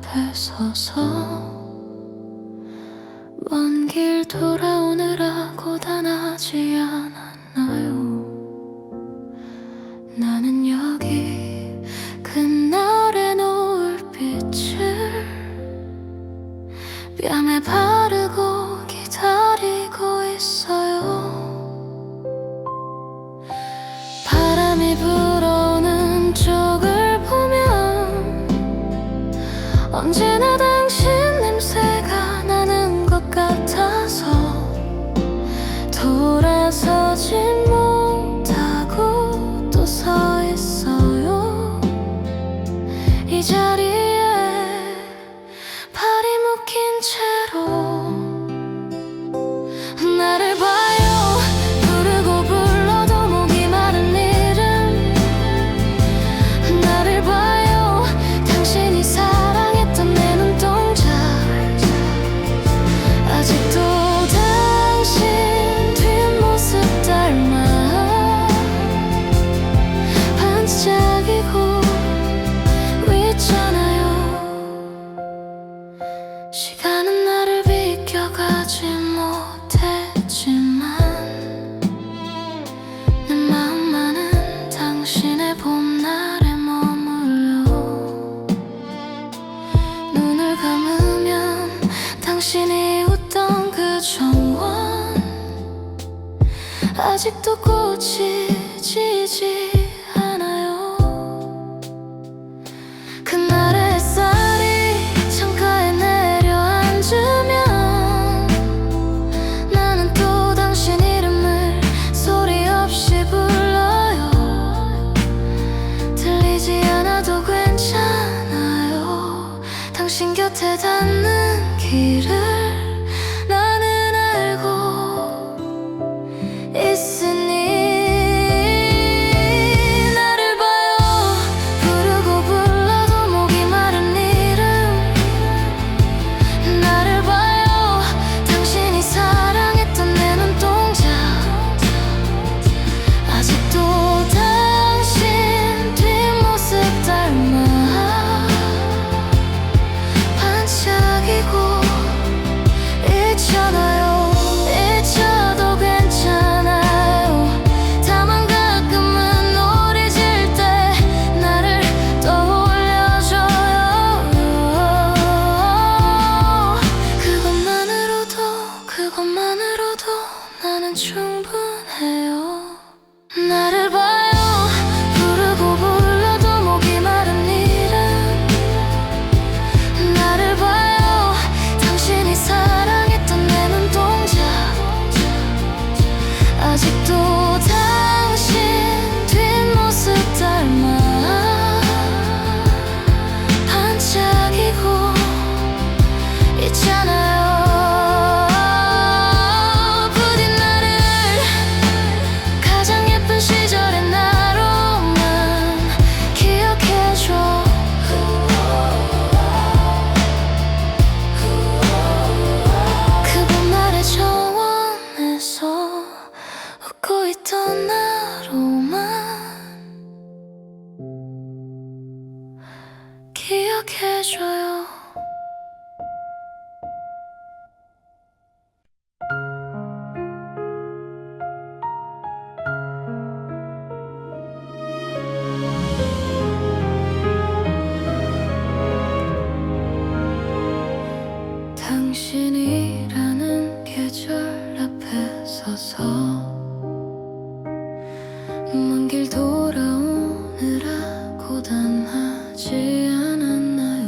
앞에 서서 먼 길 돌아오느라 고단하지 않았나요? 나는 여기 그날의 노을빛을 뺨에 바르고 기다리고 있어요. 바람이 불어오는 쪽을 보면 언제나 당신 냄새가 나는 것 같아서 돌아서지 못하고 또 서 있어요. 이 자리에 팔이 묶인 채로 나를 봐요. 부르고 불러도 목이 마른 이름. 나를 봐요. 당신이 사랑했던 내 눈동자. 아직도 당신 뒷모습 닮아 반짝이고 있잖아요. 시간은 나를 비껴가지 못했지만 내 마음만은 당신의 봄날에 머물러. 눈을 감으면 당신이 웃던 그 정원 아직도 꽃이 지지 않아요. 그날의 햇살이 창가에 내려앉으면 나는 또 당신 이름을 소리 없이 불러요. 들리지 않아도 괜찮아요. 당신 곁에 닿는 길을 나는 알고 있으니. 나를 봐요. 부르고 불러도 목이 마른 이름. 나를 봐요. 당신이 사랑했던 내 눈동자. 아직도 당신 뒷모습 닮아 반짝이고 있잖아요. 잊혀도 괜찮아요. 다만 가끔은 우리 질 때 나를 떠올려줘요. 그것만으로도 나는 충분해요. 나를 봐요. 부르고 불러도 목이 마른 이름. 나를 봐요. 당신이 사랑했던 내 눈동자. 아직도 당신 뒷모습 닮아 반짝이고 있잖아요. 부디 나를 가장 예쁜 시절의 나로만 기억해줘. 그 봄날의 정원에서 웃고 있던 나로만 기억해줘요. 당신이라는 계절 앞에 서서 먼 길 돌아오느라 고단하지 않았나요?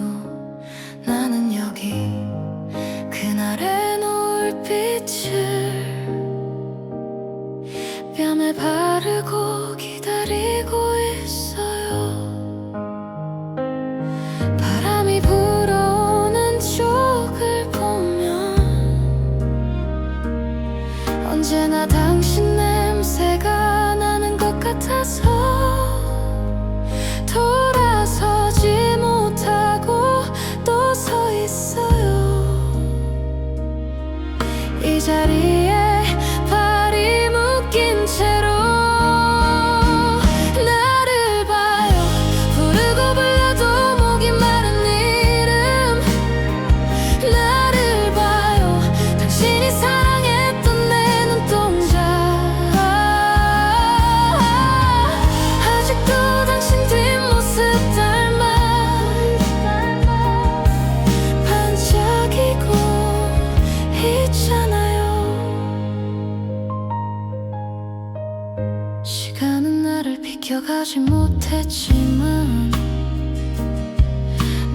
했지만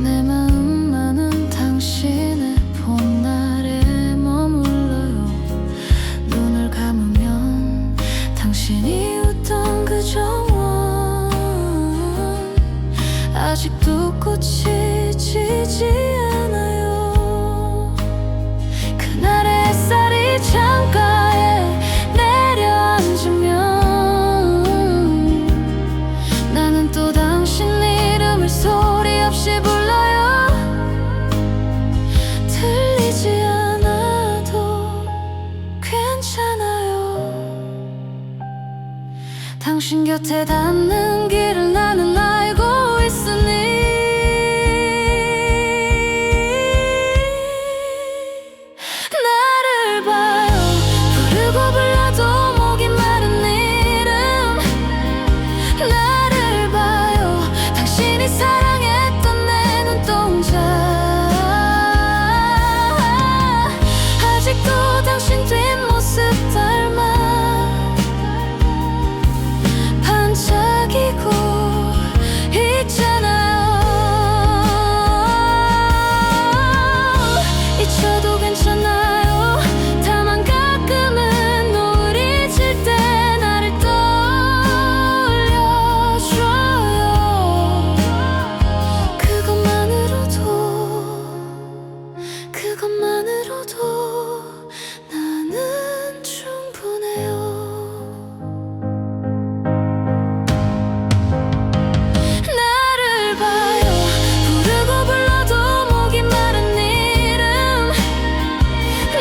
내 마음만은 당신의 봄날에 머물러요. 눈을 감으면 당신이 웃던 그 정원 아직도 꽃이 지지 않아요. 그날의 햇살이 창가에 내려앉으면 나는 또 당신 이름을 소리 없이 불러요. 들리지 않아도 괜찮아요. 당신 곁에 닿는 길을 나는 알고 있으니 나를 봐요. 부르고 불러도 목이 마른 이름. 나를 봐요. 당신이 사랑했던 내 눈동자 아직도 당신 뒷모습 닮아 반짝이고 있잖아요. 잊혀도 괜찮아요. 다만 가끔은 노을이 질 때 나를 떠올려줘요. 그것만으로도 나는 충분해요. 나를 봐요. 부르고 불러도 목이 마른 이름.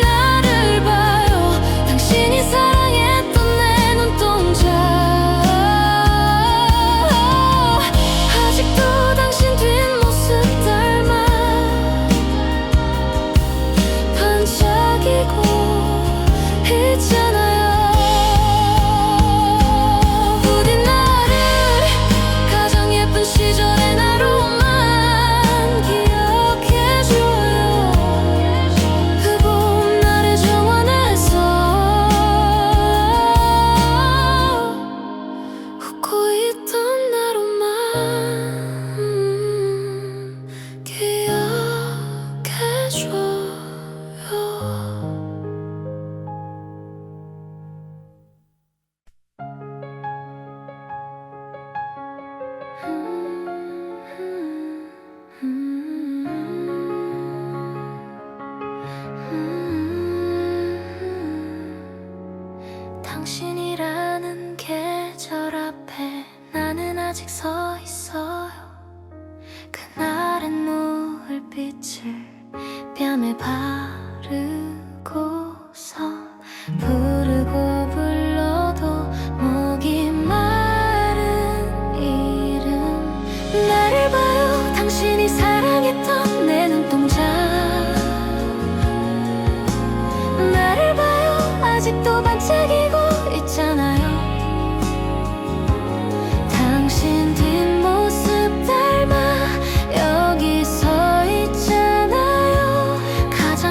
나를 봐요. 당신이 사랑했던 내 눈동자 아직도 당신 뒷모습 닮아 반짝이고 있잖아요. 부디 나를 가장 예쁜 시절의 나로만 기억해줘요. 그 봄날의 정원에서 웃고 있던 나로만 기억해줘요. 당신이라는 계절 앞에 나는 아직 서 있어요. 그날의 노을빛을 뺨에 바르고서 부르고 불러도 목이 마른 이름. 나를 봐요. 당신이 사랑했던 내 눈동자 나를 봐요. 아직도 반짝이고 있잖아요. 당신 뒷모습 닮아 여기 서 있잖아요. 가장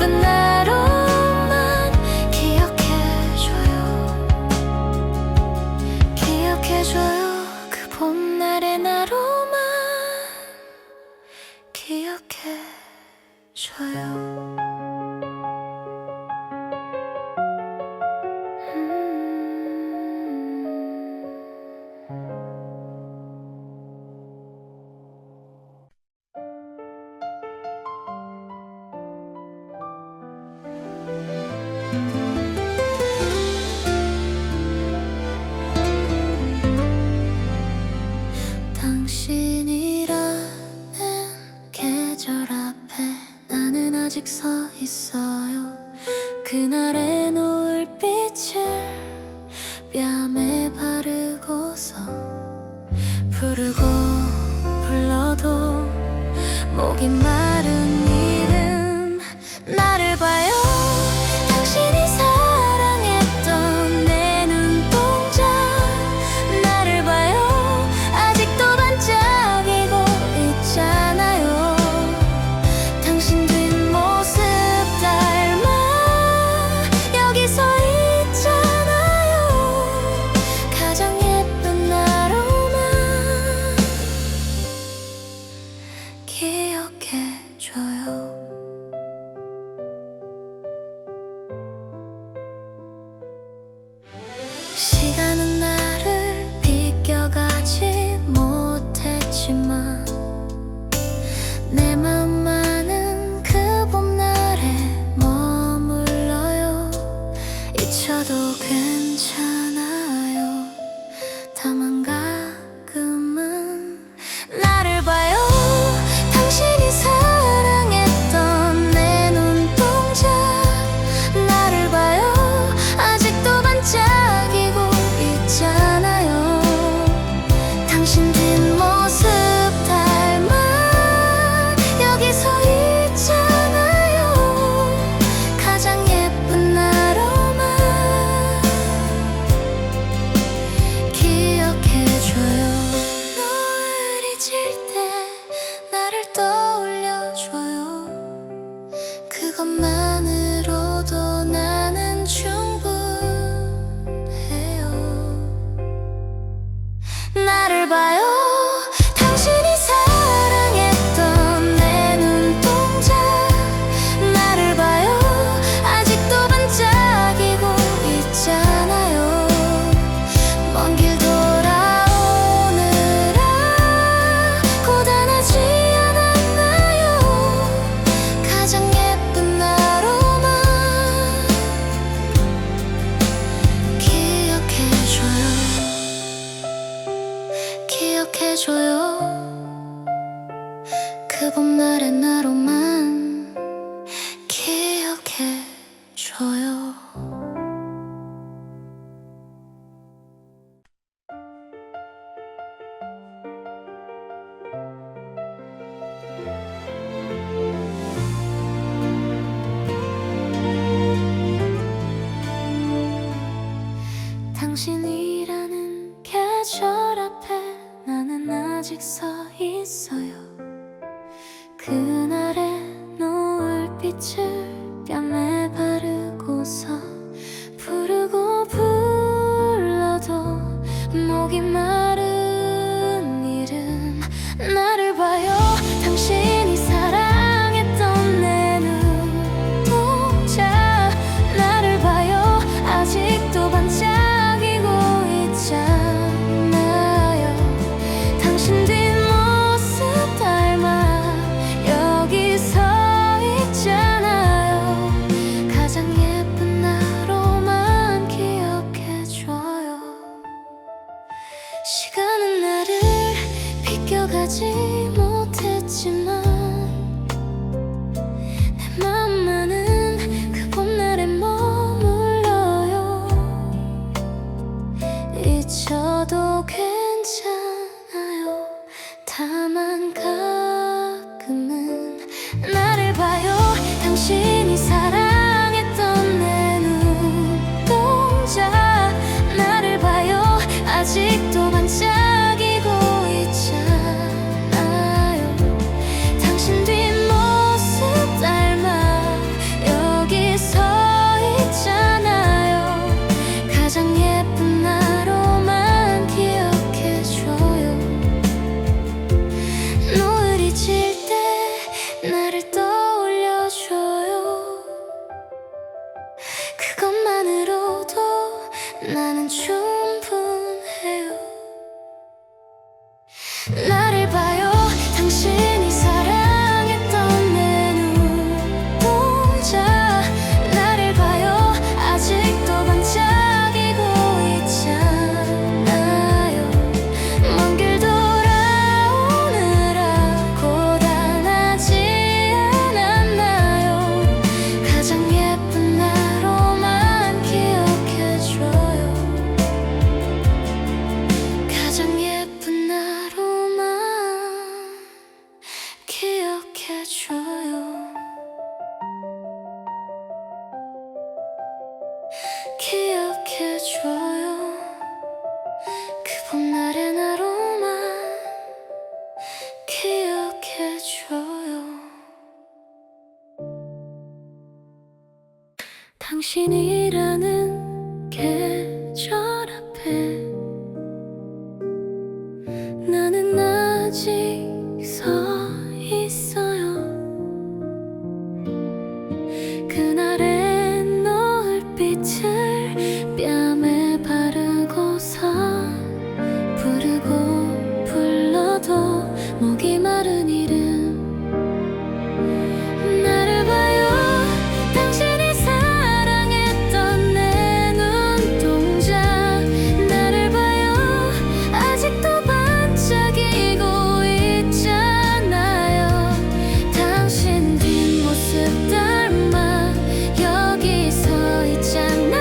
예쁜 나로만 기억해줘요. 기억해줘요. 그 봄날의 나로만 기억해줘요. 당신이라는 계절 앞에 나는 아직 서 있어요. 그날의 노을빛을 뺨에 바르고서 부르고 불러도 목이 마른 이름 나를 봐요. 당신이 사랑했던 내 눈동자 나를 봐요. 아직도 반짝이고 있잖아요. 당신 뒷모습 닮아 여기 서 있잖아요. 가장 예쁜 나로만 기억해줘요. 시간은 나를 비껴가지 못했지만 내 맘만은 그 봄날에 머물러요. 잊혀도 괜찮아요. 다만 가끔은 나를 봐요. 당신이 사랑했던 내 눈동자 나를 봐요. 아직도 반짝이고 있잖아요. 당신 뒷모습 닮아 여기 서 있잖아요. 가장 예쁜 나로만 기억해줘요. 노을이 질 때 나를 떠올려줘요. 그것만으로도 나는 충분해요. 나를 봐요. 당신이 사랑했던 내 눈동자 나를 봐요. 아직도 반짝이고 있잖아요. 먼 길 돌아오느라 고단하지 않았나요. 가장 예쁜 나로만 기억해줘요. 기억해줘요. 그 봄날의 나로만 기억해줘요. 당신이라는 계절 앞에 나는 아직 서 있어요. 그날의 노을빛을 뺨에 바르고서 부르고 불러도 목이 마른 이름 나를 봐요. 당신이 사랑했던 내 눈동자 나를 봐요. 아직도 반짝이고 있잖아요. 당신 뒷모습 닮아 여기 서 있잖아요. 가장 예쁜 나로만 기억해줘요. 시간은 나를 비껴가지 못했지만 내 맘만은 그 봄날에 머물러요. 잊혀도 괜찮아요. 다만 가끔은 나를 봐요. 당신이 사랑했던 내 눈동자 나를 봐요. 아직도 반짝이고 있잖아요. 당신 뒷모습 닮아 나를 봐요. 당신이 사랑했던 내 눈동자. 나를 봐요. 아직도 반짝이고 있잖아요. 먼 길 돌아오느라 고단하지 않았나요? 가장 예쁜 나로만 기억해줘요. 가장 예쁜 나로만 기억해줘요. 기억해줘요. 그 봄날의 나로만 기억해줘요. 당신이라는 계절 앞에 나는 아직 서 있어요. 그날의 노을빛을 뺨에 바르고서 부르고 불러도 목이 마른 이름. 나를 봐요. 당신이 사랑했던 내 눈동자. 나를 봐요. 아직도 반짝이고 있잖아요. 당신 뒷모습 닮아 여기 서 있잖아요.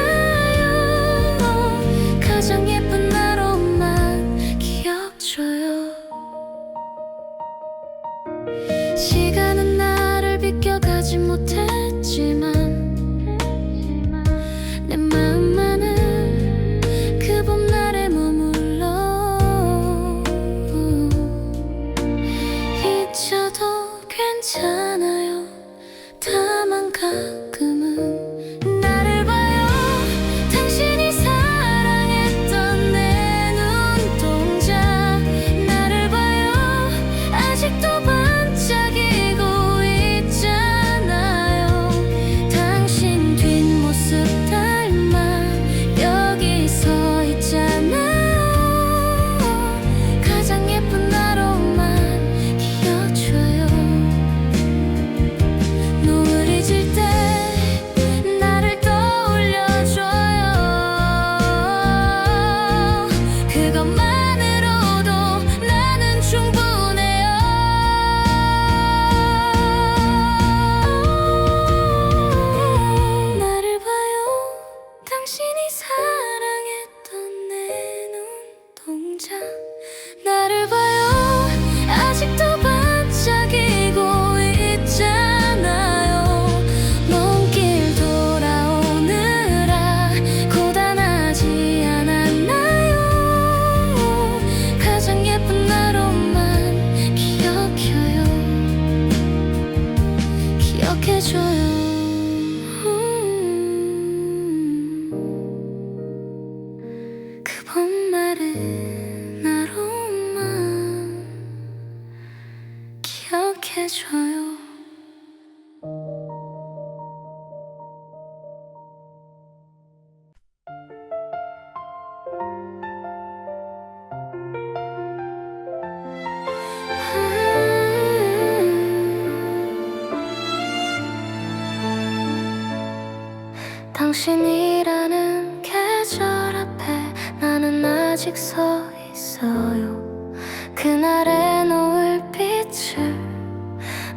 가장 예쁜 나로만 기억줘요. 시간은 나를 비껴가지 못했지만 내 마음만은 그 봄날에 머물러. 잊혀도 괜찮아요. 다만 가끔은 나를 봐요. 당신이 사랑했던 내 눈동자. 나를 봐요. 아직도 반짝이고 있잖아요. 당신 뒷모습 닮아 여기 서 있잖아요. 가장 예쁜 나로만 기억줘요. 노을이 질 때 나를 떠올려줘요. 그것만으로도 나는 충분해요. 나를 봐요. 당신이 사랑했던 내 눈동자. 나를 봐요. 아직도 반짝이고 있잖아요. 먼 길 돌아오느라 고단하지 않았나요? 가장 예쁜 나로만 기억해요. 기억해줘요. 그 봄날의 나로만 기억해줘요. 당신이라는 계절 앞에 나는 아직 서 있어요. 그날의 노을빛을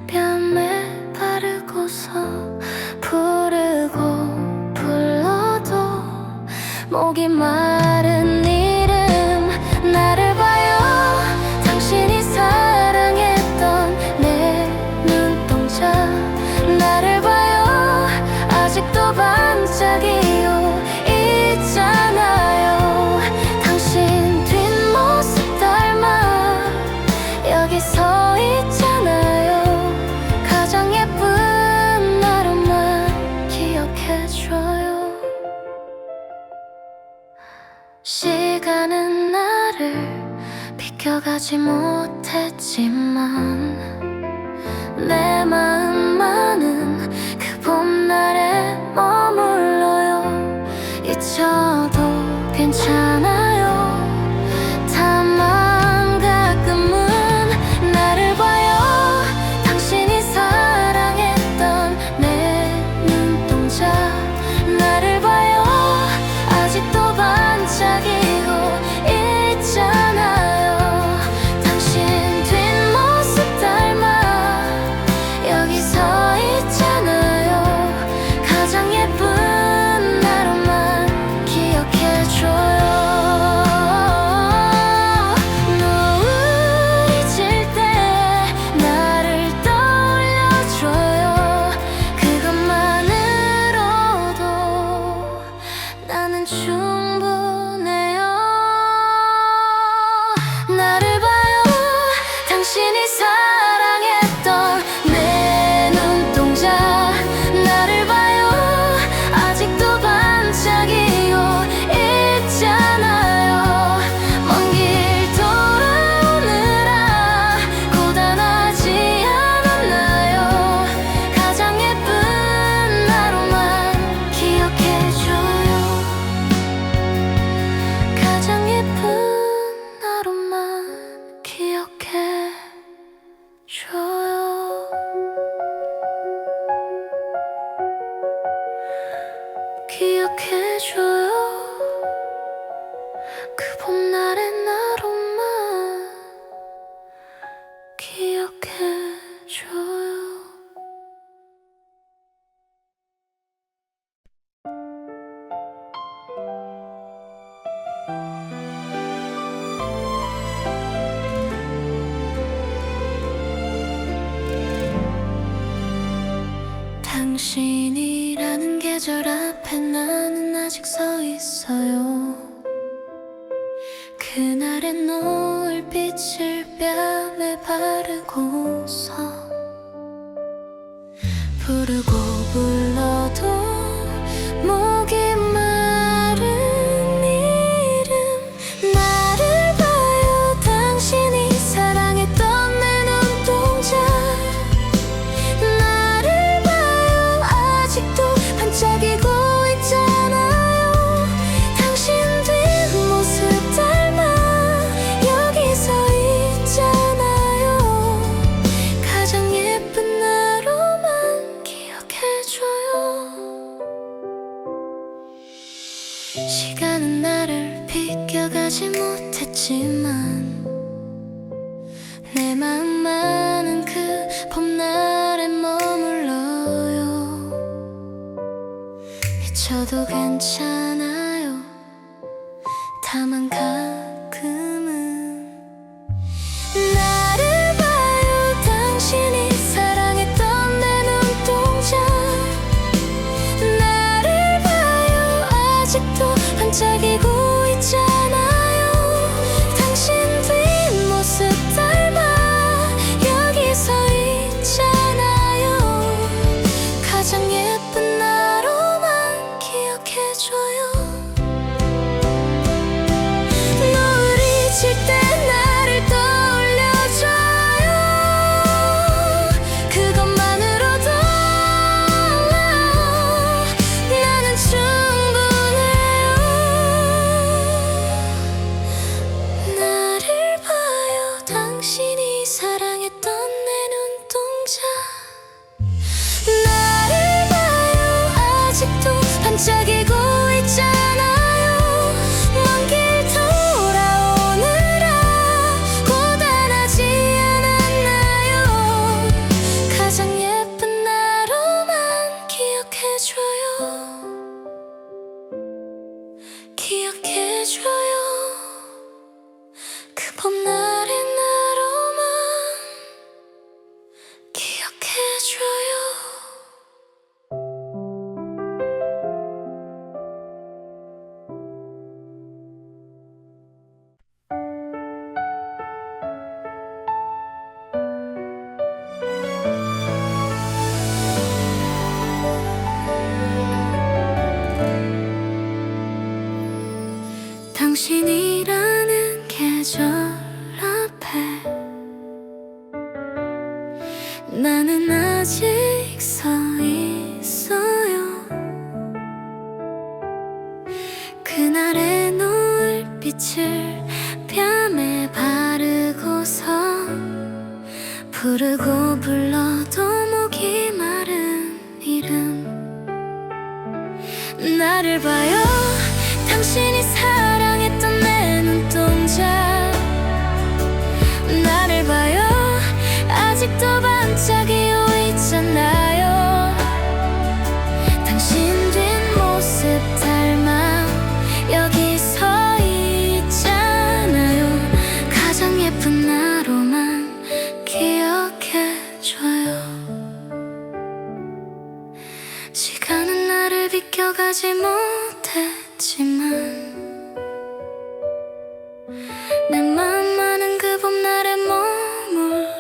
뺨에 바르고서 부르고 불러도 목이 마른 이름. 나를 봐요. 당신이 사랑했던 내 눈동자. 나를 봐요. 아직도 반짝이고 있잖아요. 당신 뒷모습 닮아 여기 서 있잖아요. 가장 예쁜 나로만 기억해줘요. 시간은 나를 비껴가지 못했지만 내 마음만은 그 봄날에 머물러요. 잊혀도 괜찮아요. 다만 가끔은 사랑했던 내 눈동자 나를 봐요. 아직도 반짝이고 있잖아요. 먼 길 돌아오느라 고단하지 않았나요? 가장 예쁜 하루만 기억해줘요. 가장 예쁜 하루만 기억해줘요. 기억해줘요. 그 봄날의 하루만 기억해줘요. 당신이라는 계절 앞에 나는 아직 서 있어요. 그날의 노을빛을 뺨에 바르고서 부르고 불러도 목이 마른 이름 나를 봐요. 당신이 사랑했던 내 눈동자 나를 봐요. 아직도 반짝이고 있잖아요. 당신 뒷모습 닮아 여기 서 있잖아요. 가장 예쁜 하루만 기억해줘요. 시간은 나를 비껴가지 못했지만 내 마음만은 그 봄날에 머물러요. 미쳐도 괜찮아요. 다만 가끔은 나를 봐요. 당신이 사랑했던 내 눈동자 나를 봐요. 아직도 반짝이고 있잖아요. 당신 뒷모습 닮아 여기 서 있잖아요. 가장 예쁜 하루만 기억해줘요. 노을이 질 때 나를 떠올려줘요. 그것만으로도 나는 충분해요. 나를 봐요. 당신이 사랑했던 내 눈동자 나를 봐요. 아직도 반짝이고 있잖아요. 먼 길 돌아오느라 고단하지 않았나요? 가장 예쁜 하루만 기억해줘요. 기억해줘요. 그 봄날의 하루만 기억해줘요. 당신이라는 계절 앞에 나는 아직 서 있어요. 그날의 노을빛을 뺨에 바르고서 부르고 불러도 목이 마른 이름 나를 봐요. 당신이 사랑했던 내 눈동자 나를 봐요. 아직도 반짝이고 있잖아요. 당신 뒷모습 닮아 여기 서 있잖아요. 가장 예쁜 하루만 기억해줘요. 시간은 나를 비껴가지 못했지만 내 맘만은 그 봄날에 머물러요.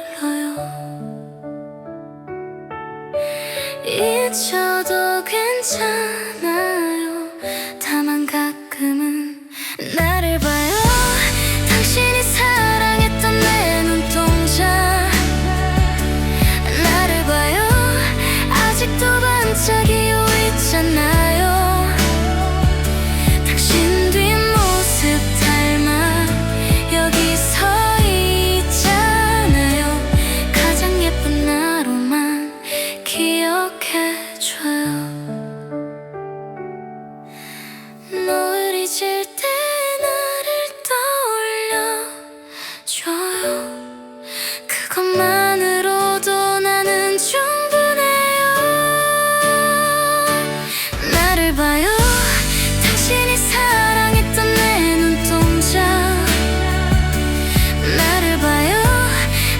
미쳐도 괜찮아요. 다만 가끔은 나를 봐요. 당신이 사랑했던 내 눈동자 나를 봐요. 아직도 반짝이고 있잖아요. 당신 뒷모습 닮아 여기 서 있잖아요. 가장 예쁜 나로만 기억해줘요. 널 잊을 때 나를 떠올려줘요. 그것만으로도 나는 충분해요. 나를 봐요. 당신이 사랑했던 내 눈동자 나를 봐요.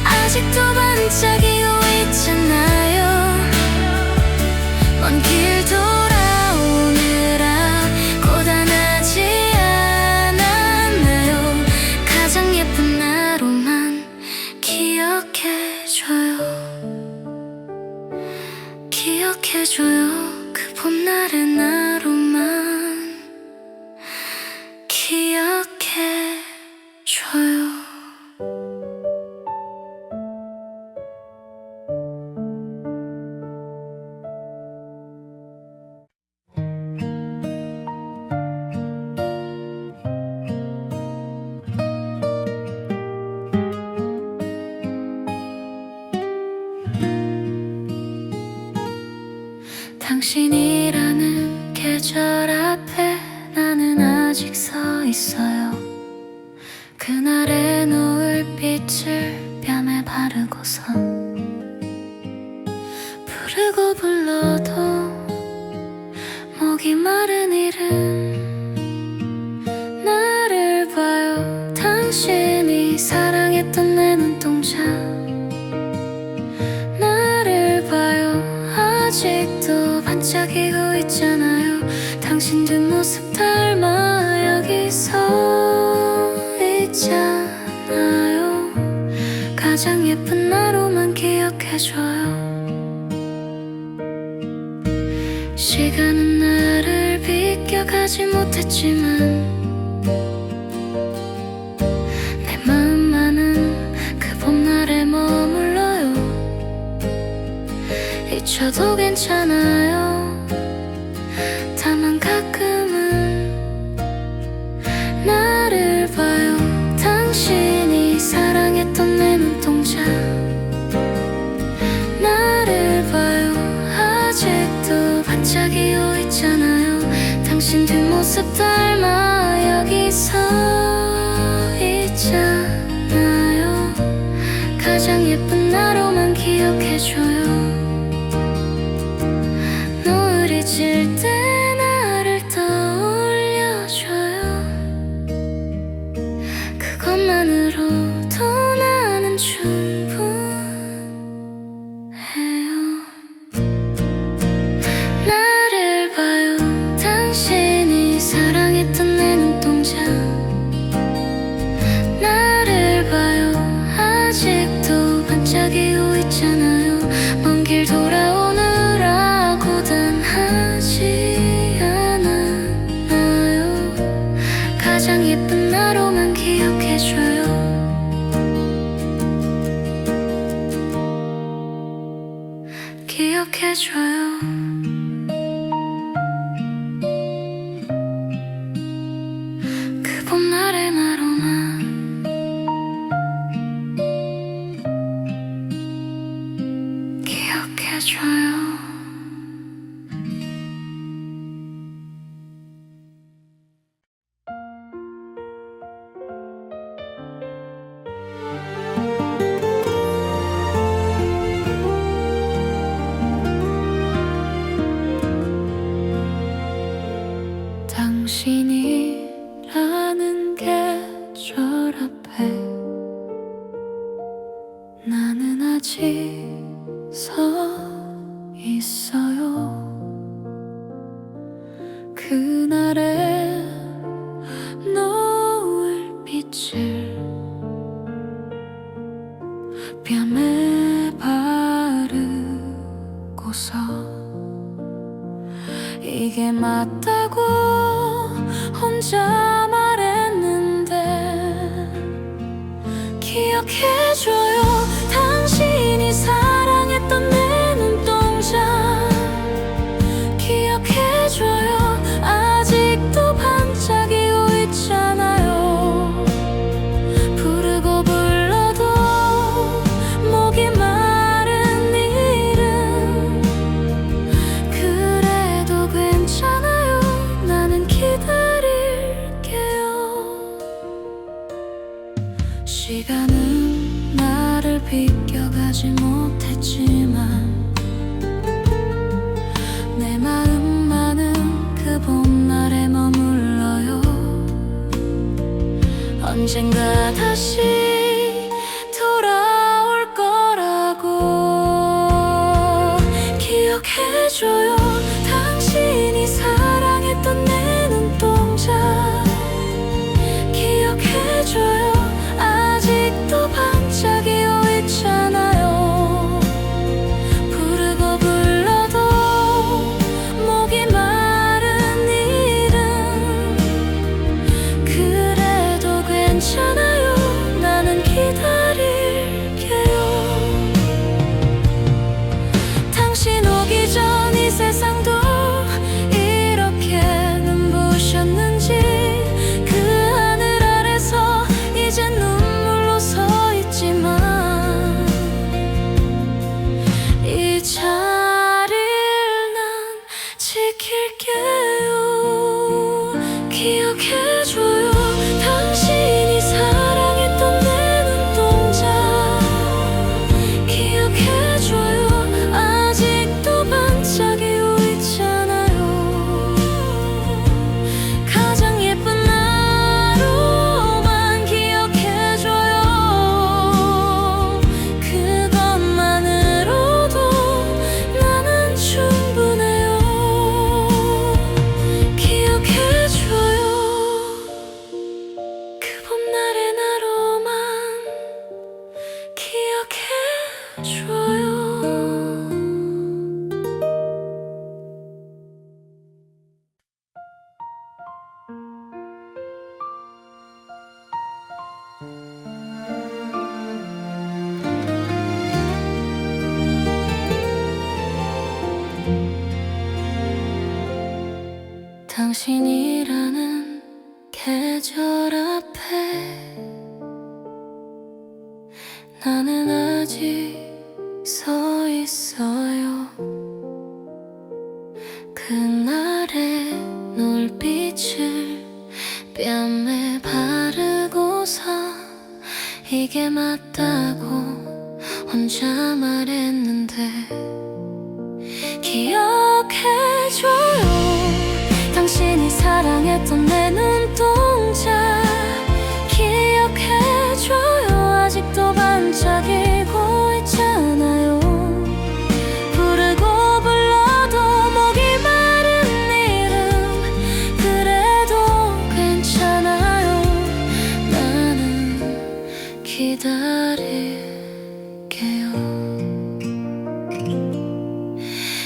아직도 반짝이고 있잖아요. 먼 길 돌아오느라 고단하지 않았나요. 가장 예쁜 나로만 기억해줘요. 기억해줘요. 그 봄날의 나로만 기억해줘요. 당신이라는 계절 앞에 나는 아직 서 있어요. 그날의 노을빛을 뺨에 바르고서 부르고 불러도 목이 마른 이름 나를 봐요. 당신이 사랑했던 내 눈동자 나를 봐요. 아직도 반짝이고 있잖아요. 당신 뒷모습 닮아 여기 서 있잖아요. 가장 예쁜 나로만 기억해줘요. 시간은 나를 비껴가지 못했지만 내 마음만은 그 봄날에 머물러요. 잊혀도 괜찮아요. 다만 가끔은 나를 봐요. 당신이 사랑했던 내 눈동자 나를 봐요. 아직도 반짝이고 있잖아요. 당신 뒷모습 닮아 여기 서 있잖아요. 가장 예쁜 나로만 기억해줘요. 널 잊을 때 나를 떠올려줘요. 그것만으로도 나는 충분해요. 나를 봐요. 당신이 사랑했던 내 눈동자 나를 봐요. 아직도 반짝이고 있잖아요. 먼 길 돌아오느라 고단하지 않았나요. 가장 예쁜 나로만 기억해줘요. 기억해줘요. 그 봄날의 나로만 기억해줘요. 당신이라는 계절 앞에 나는 아직 서 있어요. 그날의 노을빛을 뺨에 바르고서 이게 맞다고 혼자 말했는데 기억해줘요. 당신이 사랑했던 내 눈동자 기억해줘요. 아직도 반짝이고 있잖아요. 부르고 불러도 목이 마른 이름 그래도 괜찮아요. 나는 기다릴게요. 시간은 나를 비껴가지 못했지만 내 마음만은 그 봄날에 머물러요. 언젠가 다시 돌아올 거라고 기억해줘요. 당신이 사랑했던 내 눈동자 기억해줘요. 아직도 반짝이고 있잖아요. 부르고 불러도 목이 마른 이름 그래도 괜찮아요. 나는 기다릴게요. 당신 오기 전 이 세상도 이렇게 눈부셨는지 그 하늘 아래서 이제 눈물로 서 있지만 이 자리를 난 지킬게요. 기억해줘요. 당신이 사랑했던 내 눈동자 기억해줘요. 아직도 반짝이고 있잖아요. 가장 예쁜 나로만 기억해줘요. 그것만으로도 나는 충분해요. 기억해줘요. 그 봄날의 나로만 기억해줘요. 당신이라는 계절 앞에 나는 아직 서 있어요. 그날의 눈빛을 뺨에 바르고서 이게 맞다고 혼자 말했는데 기억해줘요. 당신이 사랑했던 내 눈동자 기억해줘요. 아직도 반짝이고 있잖아요. 부르고 불러도 목이 마른 이름 그래도 괜찮아요. 나는 기다릴게요.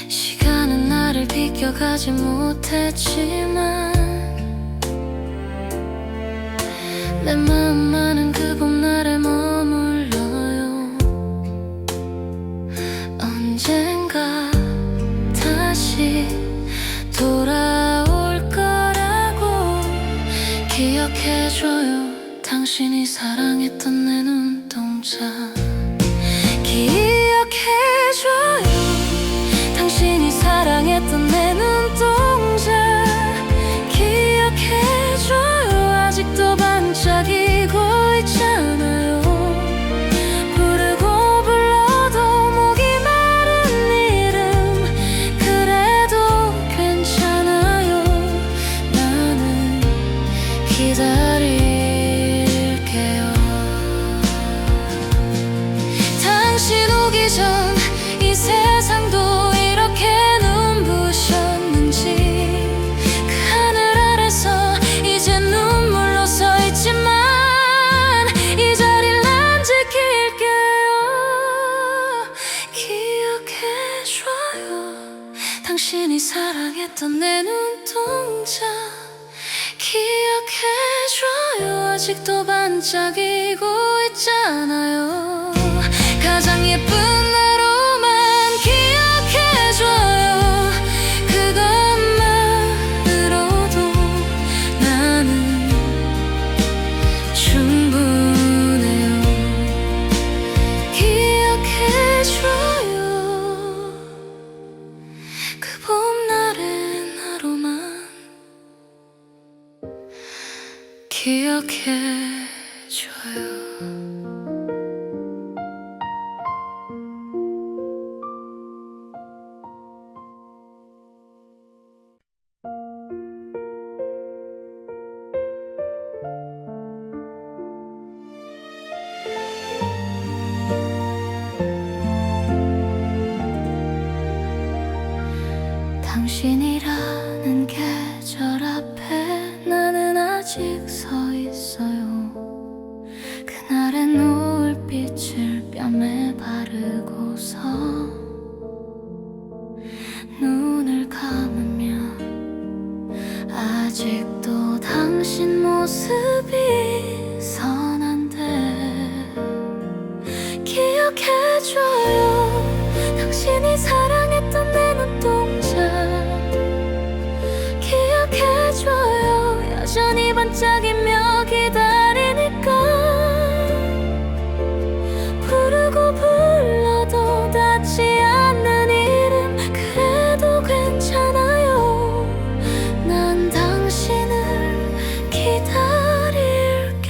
시간은 나를 비껴가지 못했지만 내 마음만은 그 봄날에 머물러요. 언젠가 다시 돌아올 거라고 기억해줘요. 당신이 사랑했던 내 눈동자 기억해줘요. 당신이 사랑했던 내 눈동자 기억해줘요. 아직도 반짝이고 있잖아요. 부르고 불러도 목이 마른 이름 그래도 괜찮아요. 나는 기다릴게요. 당신 오기 전 이 세상도 이렇게 눈부셨는지 그 하늘 아래서 이제 눈물로 서 있지만 이 자리를 난 지킬게요. 기억해줘요. 당신 당신이 사랑했던 내 눈동자 기억해줘요. 아직도 반짝이고 있잖아요. 가장 예쁜 나로만 기억해줘요. 그것만으로도 나는 충분해요. 기억해줘요. 그 봄날의 나로만 기억해줘요. 당신이라는 계절 앞에 나는 아직 서 있어요. 그날의 노을빛을 뺨에 바르고서 눈을 감으면 아직도 당신 모습이 선한데 기억해줘요. 당신이 사랑했던 내 눈동자 기억해줘요. 여전히 반짝이며 기다리니까 부르고 불러도 닿지 않는 이름 그래도 괜찮아요. 난 당신을 기다릴게요.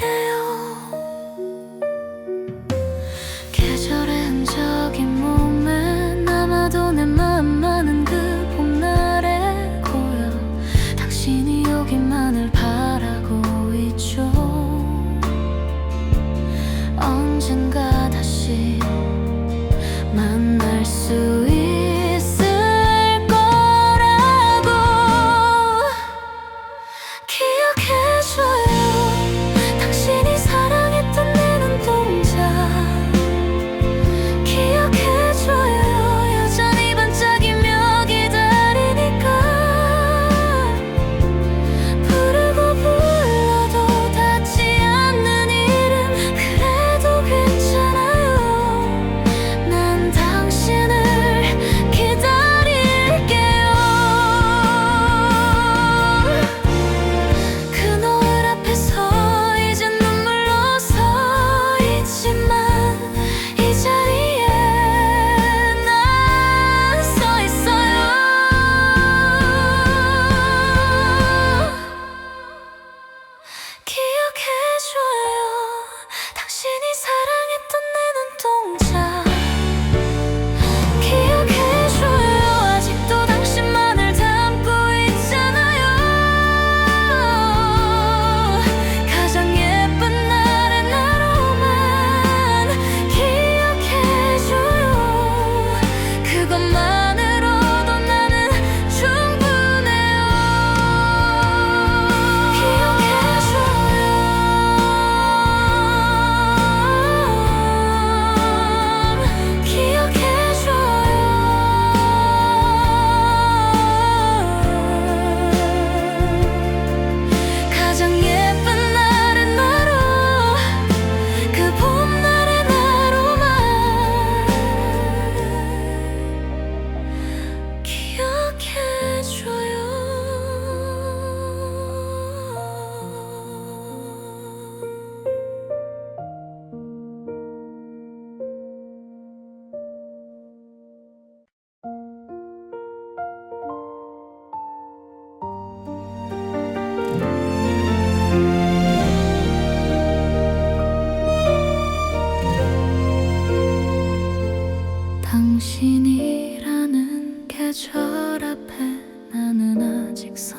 계절의 흔적이 몸에 남아도 내 맘만은 그 봄날에 고요. 당신이 오기만을 바라고 있죠. 언젠가 다시 만날 수 있을 거라고 기억해줘요. 당신이 사랑했던 내 눈동자 기억해줘요. 여전히 반짝이며 기다리니까 부르고 불러도 닿지 않는 이름 그래도 괜찮아요. 난 당신을 기다릴게요. 그 노을 앞에서 이젠 눈물로 서 있지만 이 자리에 난 서 있어요. 기억해줘요. 당신이 사랑했던 내 눈동자 기억해줘요. 아직도 당신만을 담고 있잖아요. 가장 예쁜 날의 나로만 기억해줘요. 그것만으로도 나는 충분해요. 가장 예쁜 날의 나로 그 봄날의 나로만 기억해줘요. 당신이라는 계절 앞에 나는 아직 서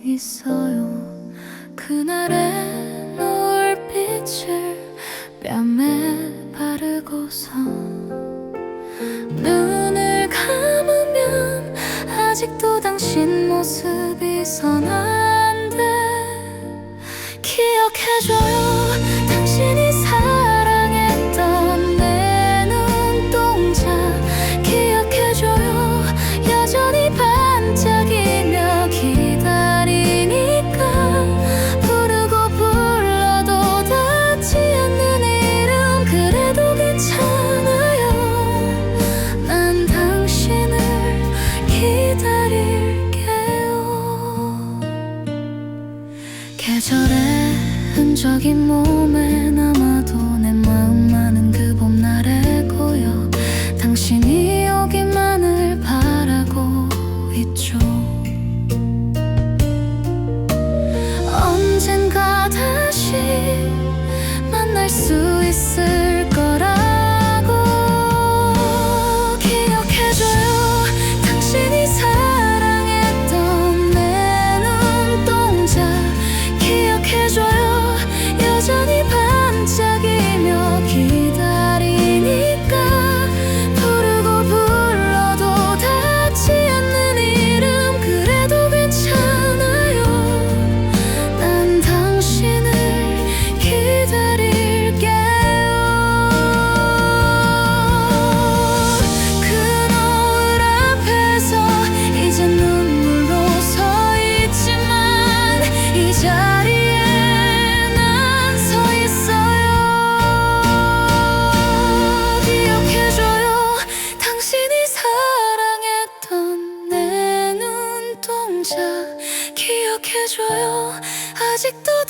있어요. 그날의 노을빛을 뺨에 바르고서 눈을 감으면 아직도 당신 모습이 선한데 기억해줘요. 당신이 사랑했던 내 눈동자 기억해줘요. 여전히 반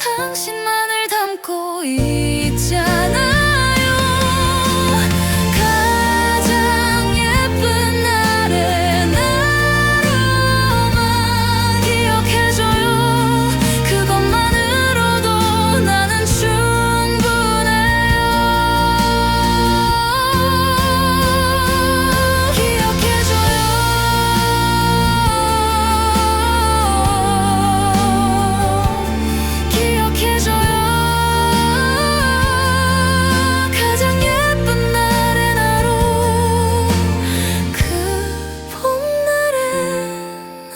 당신만을 담고 있잖아요. 가장 예쁜 날에 나로만 기억해줘요. 그것만으로도 나는 충분해요. 기억해줘요. 기억해줘요. 가장 예쁜 날의 나로 그 봄날의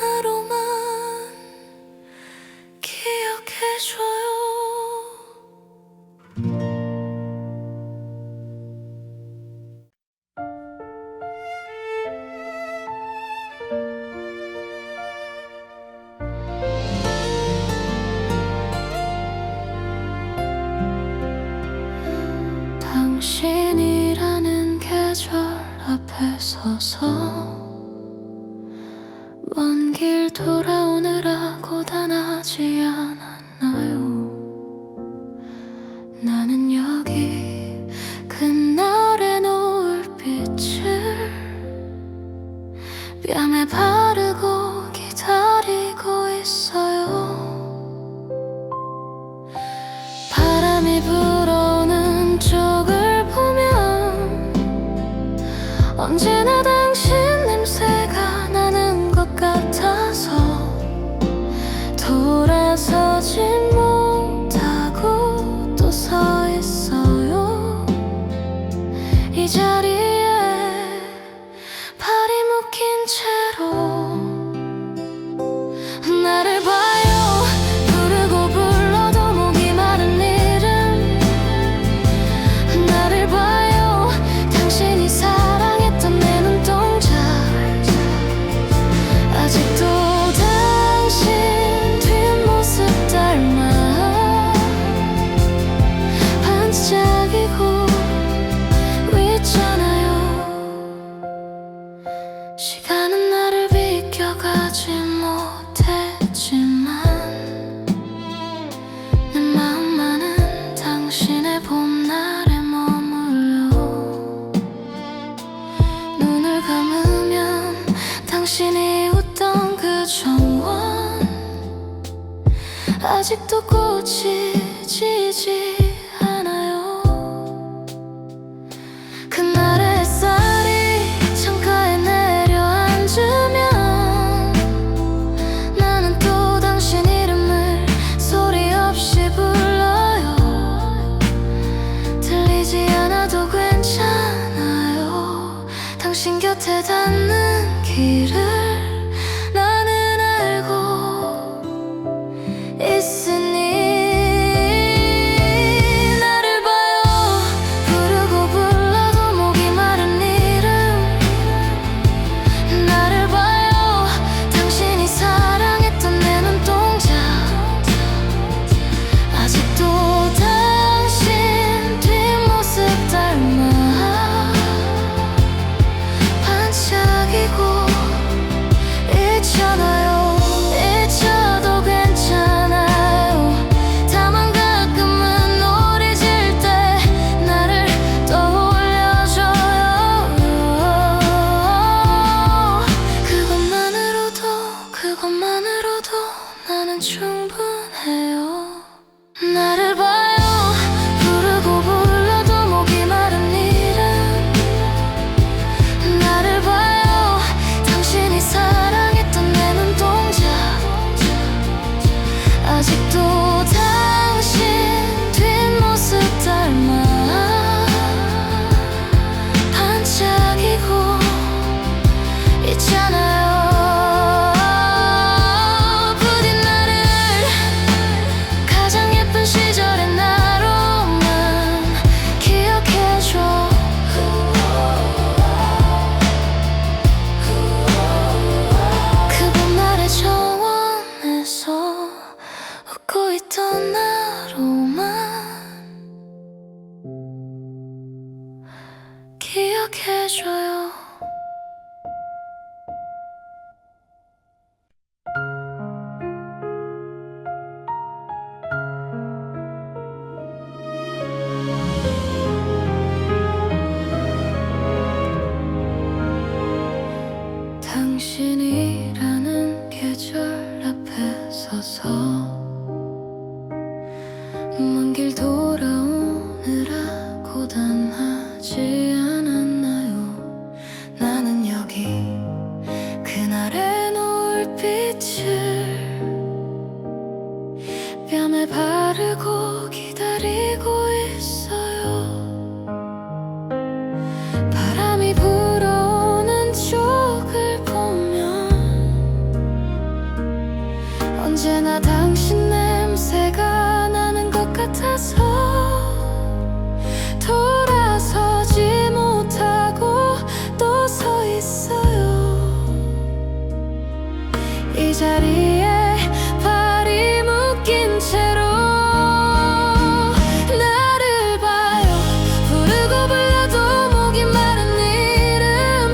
나로만 기억해줘요. 당신이라는 계절 앞에 서서 먼 길 돌아오느라 고단하지 않았나요? 나는 여기 그날의 노을빛을 뺨에 바르고 기다리고 있어요. 바람이 불어오는 쪽을 보면 언제나 당신 냄새가 나는 것 같아서 돌아서지 못하고 또 서 있어요. 이 자리에 발이 묶인 채로 나를 봐요. 부르고 불러도 목이 마른 이름. 나를 봐요. 당신이 사랑했던 내 눈동자. 아직도 당신 뒷모습 닮아 반짝이고 있잖아요. 시간은 나를 비껴가지 못했지만 내 마음만은 당신의 봄날에 머물러. 눈을 감으면 당신이 웃던 그 정원 아직도 꽃이 지지 않아요. 그날의 햇살이 창가에 내려앉으면 나는 또 당신 이름을 소리 없이 불러요. 들리지 않아도 괜찮아요. 당신 곁에 닿는 길을 나는 알고 있으니. 나를 봐요. 부르고 불러도 목이 마른 이름. 나를 봐요. 당신이 사랑했던 내 눈동자. 아직도 당신 뒷모습 닮아 반짝이고 있잖아요. 잊혀도 괜찮아요. 다만 가끔은 우리 질 때 나를 떠올려줘요. 그것만으로도 나는 충분해요. 나를 봐요. 부르고 불러도 목이 마른 이름. 나를 봐요. 당신이 사랑했던 내 눈동자. 아직도 당신 뒷모습 닮아 반짝이고 있잖아요. 부디 나를 가장 예쁜 시절의 나로만 기억해줘. 그 봄날의 정원에서 웃고 있던 나로만 기억해줘요. 당신이라는 계절 앞에 서서 먼 길 돌아오느라 고단하지 않았나요? 나는 여기 그날의 노을빛을 뺨에 바르고 기다리고 있어요. 바람이 불어오는 쪽을 보면 언제나 당신 냄새가 나는 것 같아서 돌아서지 못하고 또 서 있어요. 이 자리에 발이 묶인 채로 나를 봐요. 부르고 불러도 목이 마른 이름.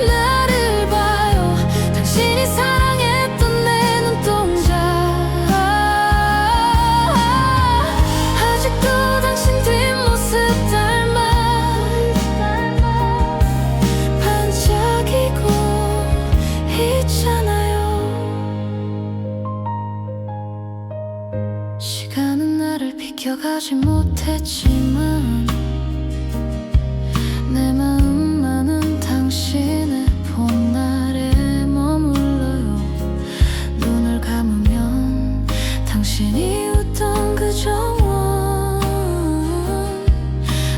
나를 봐요. 당신이 사랑했던 내 눈동자. 아직도 당신 뒷모습 닮아 반짝이고 있잖아요. 시간은 나를 비켜가지 못했지만 내 마음만은 당신의 봄날에 머물러요. 눈을 감으면 당신이 웃던 그 정원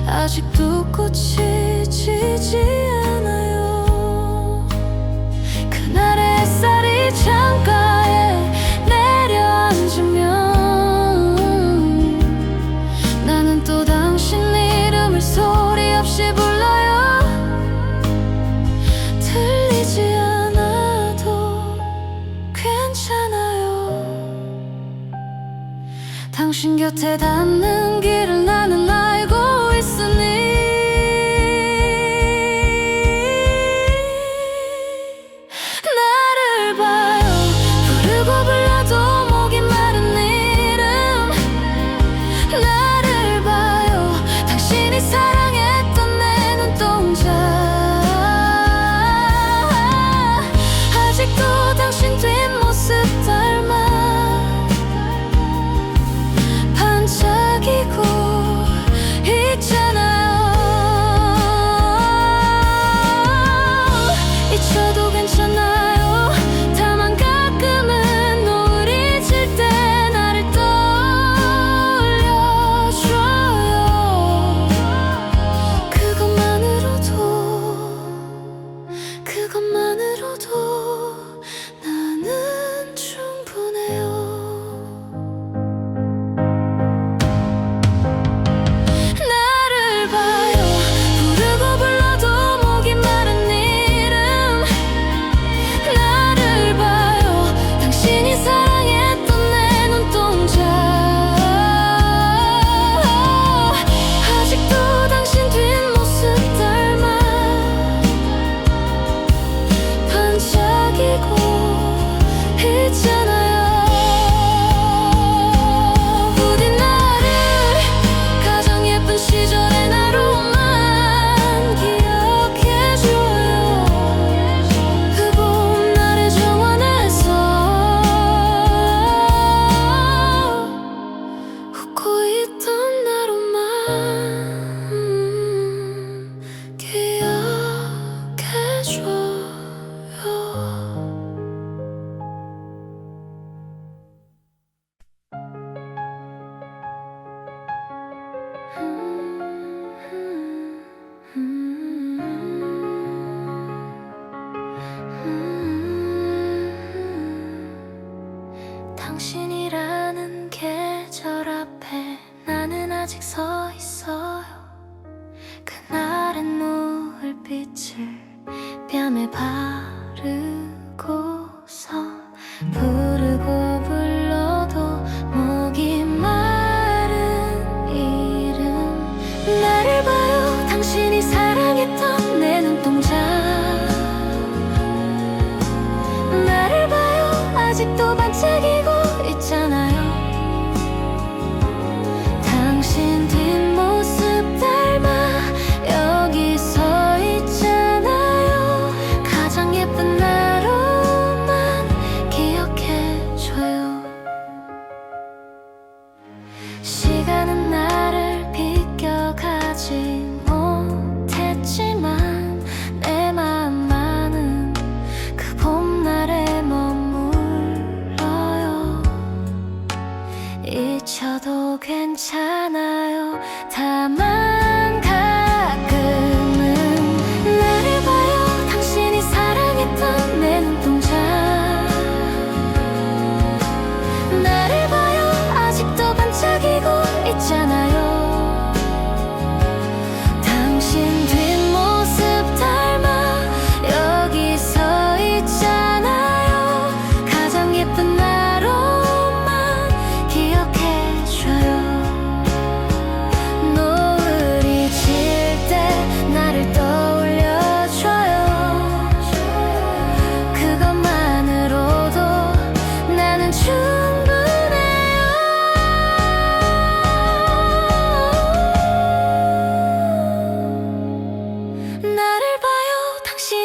아직도 꽃이 지지 않아요. 그날의 햇살이 창가에 내려앉으면 나는 또 당신 이름을 소리 없이 불러요. 들리지 않아도 괜찮아요. 당신 곁에 닿는 길을 나는 알고 있으니 나를 봐요. 부르고 불러도 목이 마른 이름. 나를 봐요. 당신이 사랑했던 내 눈동자. 아직도 당신 뒷모습 닮아 반짝이고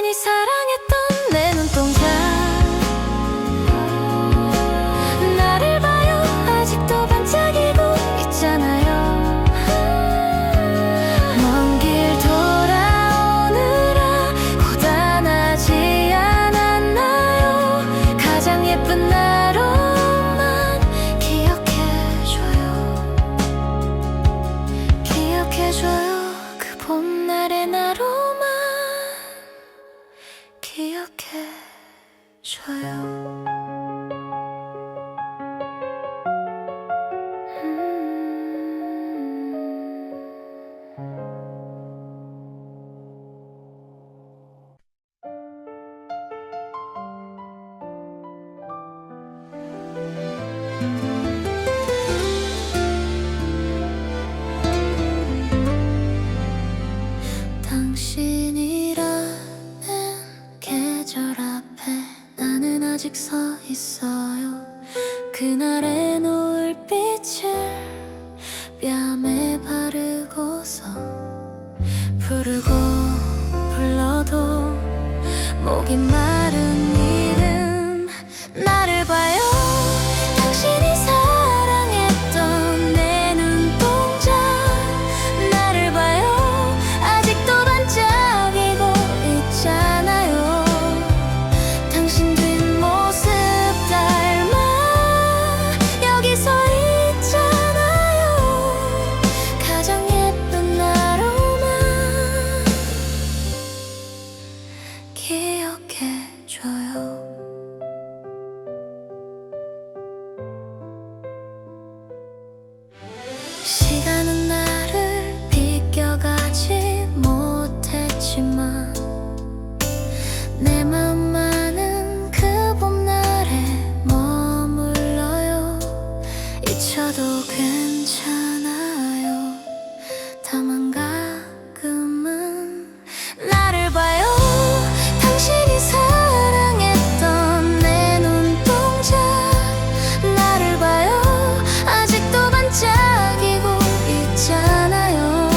당신이 사랑했던 내 눈동자 나를 봐요 아직도 반짝이고 있잖아요 먼 길 돌아오느라 고단하지 않았나요 가장 예쁜 나로만 기억해줘요 그 봄날의 나로만 기억해줘요 당신이라는 계절 앞에 나는 아직 서 있어요 그날의 노을빛을 뺨에 바르고서 부르고 불러도 목이 마른 이름 나를 봐요 당신이 사랑했던 내 눈동자 나를 봐요 아직도 반짝이고 있잖아요 당신 뒷모습 닮아 여기 서 있잖아요 가장 예쁜 나로만 기억해줘요 시간은 나를 비껴가지 못했지만 내 맘만은 그 봄날에 머물러요 잊혀도 괜찮아요 다만 가끔은 나를 봐요 당신이 사랑했던 내 눈동자 나를 봐요 아직도 반짝이고 있잖아요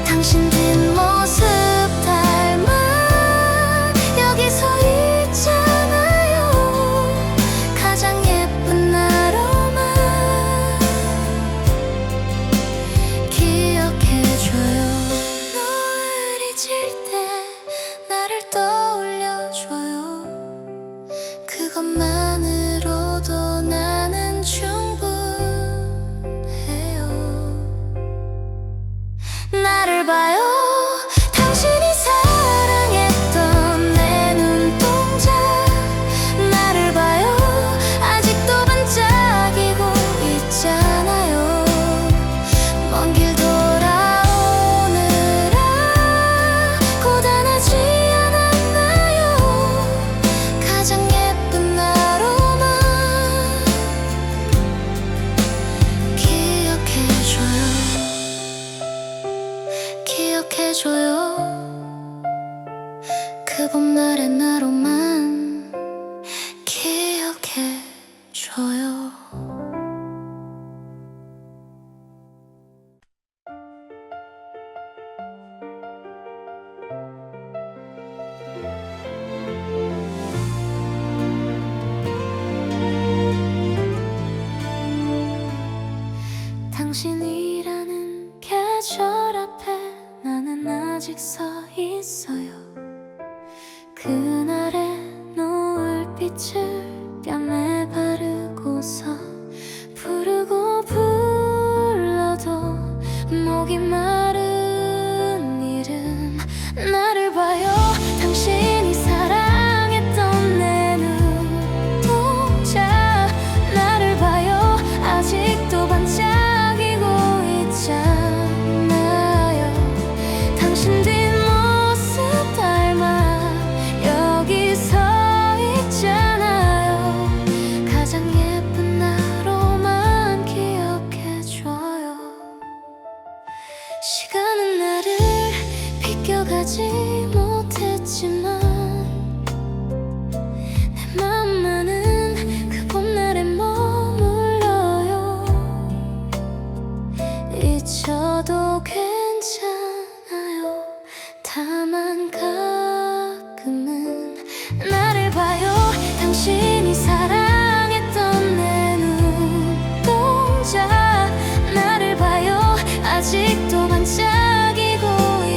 당신 뒷모습 닮아 여기 서 있잖아요 가장 예쁜 나로만 기억해줘요 노을이 질 때 나를 떠올려줘요 그것만으로도 나는 충분해요 나를 봐요 당신이 사랑했던 내 눈동자 나를 봐요 아직도 반짝이고 있잖아요 먼 길 돌아오느라 고단하지 않았나요 가장 예쁜 나로만 기억해줘요 그 봄날의 나로만 기억해줘요 당신이라는 계절 앞에 나는 아직 서 있어요 그날의 노을빛을 뺨에 바르고서 부르고 불러도 목이 마른 이름 나를 봐요 당신이 사랑했던 내 눈동자 나를 봐요 아직도 반짝이고 있잖아요 당신 뒷모습 닮아 여기 서 있잖아요 가장 예쁜 나로만 기억해줘요 시간은 나를 비껴가지 못했지만 내 맘만은 그 봄날에 머물러요 잊혀도 괜찮아요 다만 것만큼은 나를 봐요. 당신이 사랑했던 내 눈동자 나를 봐요. 아직도 반짝이고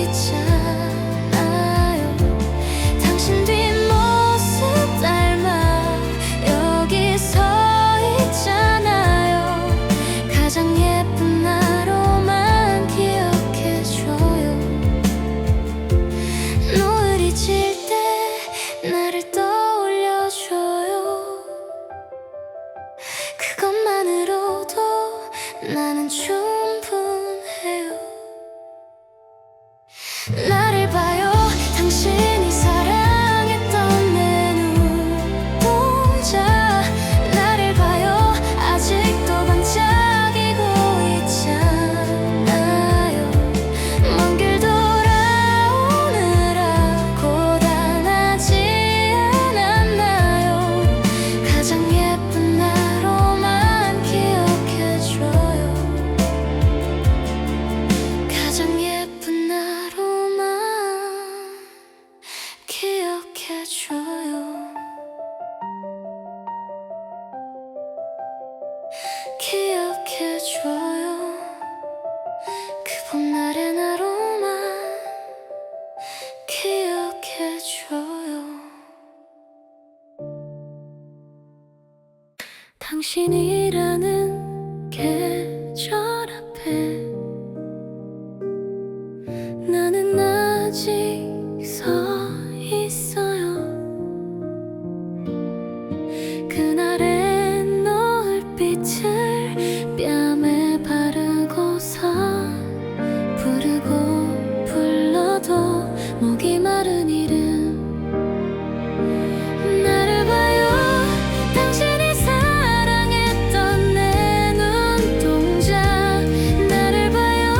있잖아요. 당신 뒷모습 닮아 여기 서 있잖아요. 가장 예쁜 나로만 기억해줘요. 노을이 질 때 나를 떠올려줘요. 그것만으로도 나는 충분해요. 나를 봐요. 당신이 사랑했던 내 눈동자 나를 봐요. 아직도 반짝이고 있잖아요. 먼 길 돌아오느라 고단하지 않았나요. 가장 예쁜 나로만 기억해줘요. 가장 예쁜 나로만 기억해줘요. 기억해줘요. 그 봄날의 나로만 기억해줘요. 당신이라는 계절 앞에 나는 아직 서 있어요. 그날의 노을빛을 뺨에 바르고서 부르고 불러도 목이 마른 이름 나를 봐요. 당신이 사랑했던 내 눈동자 나를 봐요.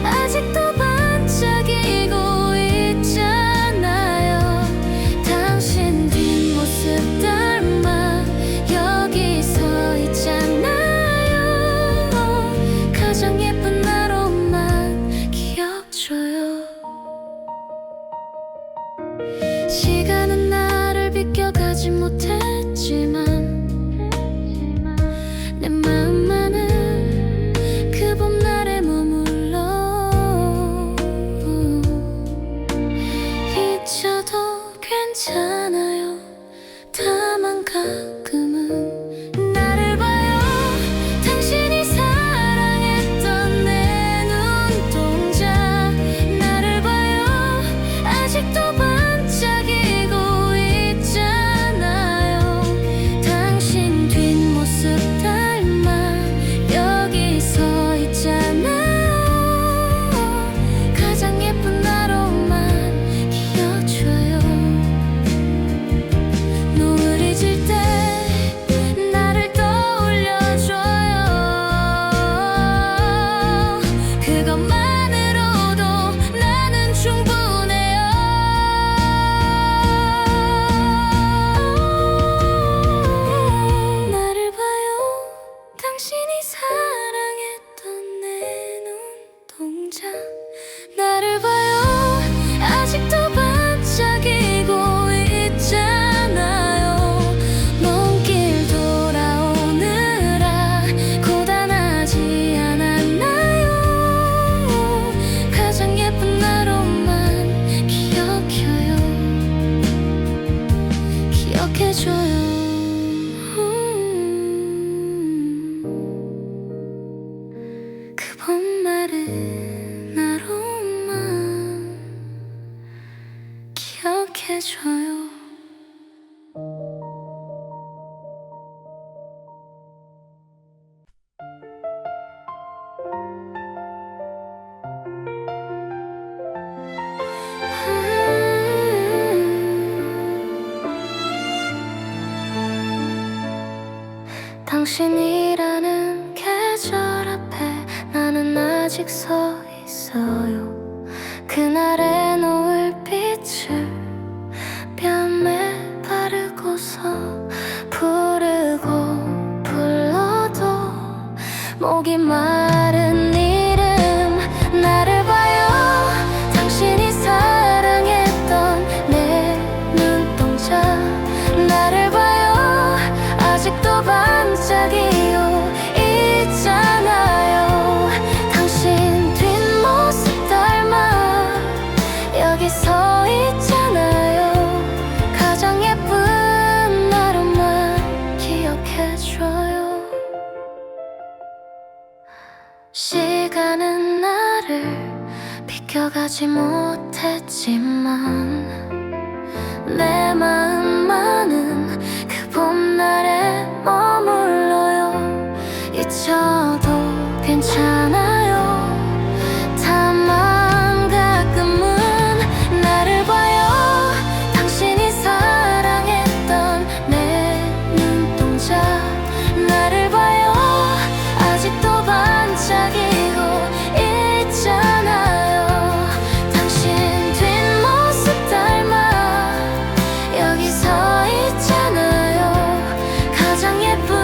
아직도 반짝이고 있잖아요. 당신 뒷모습 닮아 여기 서 있잖아요. 가장 예쁜 나로만 기억줘요. 시간은 나를 비껴가지 못했지만 내 마음만은 그 봄날에 머물러 잊혀도 괜찮아요. 다만 가끔은 나를 봐요. 당신이 사랑했던 내 눈동자 나를 봐요. 아직도 반짝이고 있잖아요. 당신 뒷모습 닮아 여기 서 있잖아요. 가장 예쁜 나로만 기억줘요. 노을이 질 때 나를 떠올려줘요. 그것만으로도 나는 충분해요. 나를 봐요. 당신이 사랑했던 내 눈동자 나를 봐요. 아직도 반짝이고 있잖아요. 먼 길 돌아오느라 고단하지 않았나요. 가장 예쁜 나로만 기억해요. 기억해줘요. 그 봄날의 나로만 기억해줘요. 당신이라는 계절 앞에 나는 아직 서 있어요. 그날의 노을빛을 뺨에 바르고서 부르고 불러도 목이 마른 이름 나를 봐요. 당신이 사랑했던 내 여기 서 있잖아요. 가장 예쁜 하루만 기억해줘요. 시간은 나를 비켜가지 못했지만 내 마음만은 그 봄날에 머물러요. 잊혀도 괜찮아요. 다만 가끔은 나를 봐요. 당신이 사랑했던 내 눈동자 나를 봐요. 아직도 반짝이고 있잖아요. 당신 뒷모습 닮아 여기 서 있잖아요. 가장 예쁜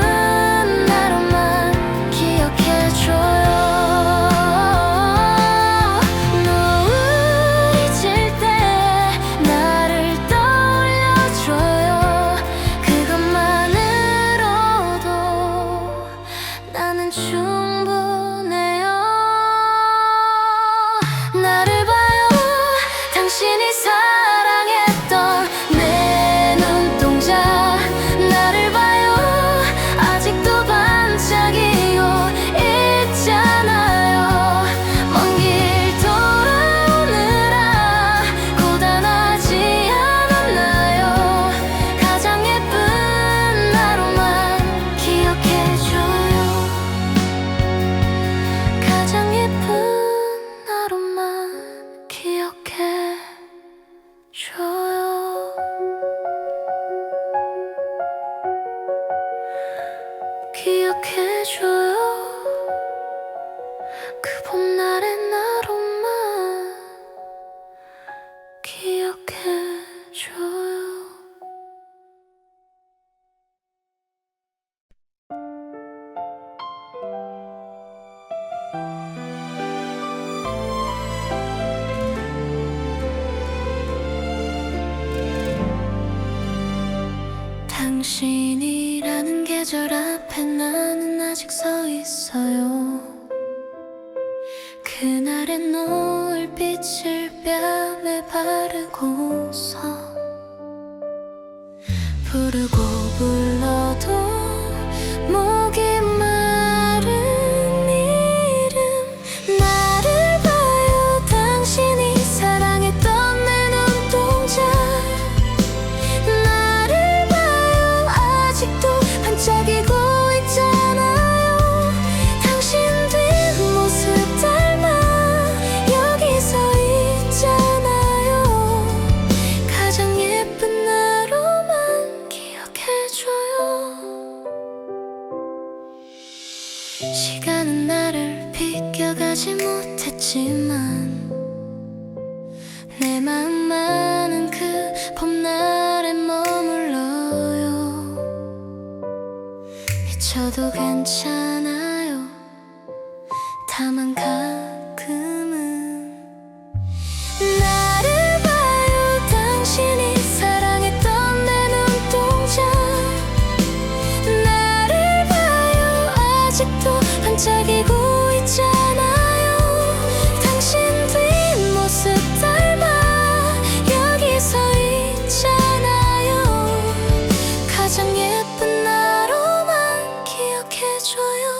하루만 기억해줘요. 노을이 질 때 나를 떠올려줘요. 그것만으로도 나는 충분해요. 나를 봐요. 당신이 사랑했던 내 눈동자 나를 봐요. 아직도 반짝이고 있잖아요. 먼 길 돌아오느라 고단하지 않았나요? 가장 예쁜 하루만 기억해줘요. 가장 예쁜 하루만 기억해줘요. 기억해줘요. 그 봄날의 하루만 기억해줘요. 당신이라는 계절 앞에 나는 아직 서 있어요. 그날의 노을빛을 뺨에 바르고서 부르고 불러도 목이 마른 이름 나를 봐요. 당신이 사랑했던 내 눈동자 나를 봐요. 아직도 반짝이고 있잖아요. 당신 뒷모습 닮아 여기 서 있잖아요. 가장 예쁜 하루만 기억해줘요. 시간은 나를 비껴가지 못했지만 내 마음만은 그 봄날에 머물러요. 잊혀도 괜찮아요. 다만 가끔은 나를 봐요. 당신이 사랑했던 내 눈동자 나를 봐요. 아직도 반짝이고 있잖아요. 당신 뒷모습 닮아 여기 서 있잖아요. 가장 예쁜 하루만 기억해줘요.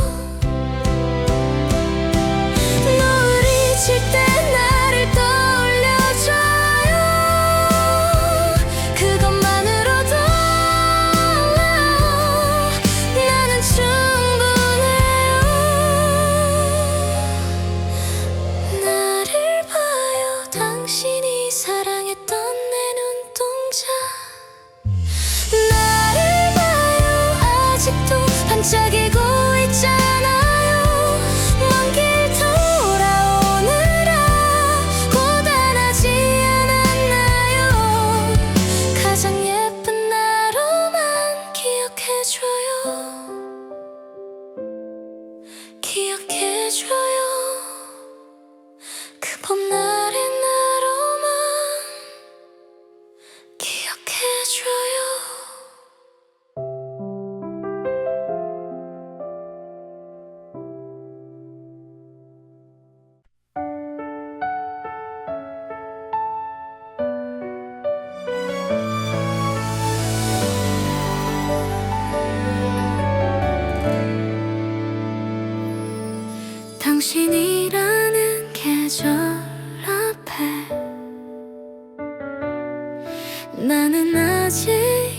나는 아직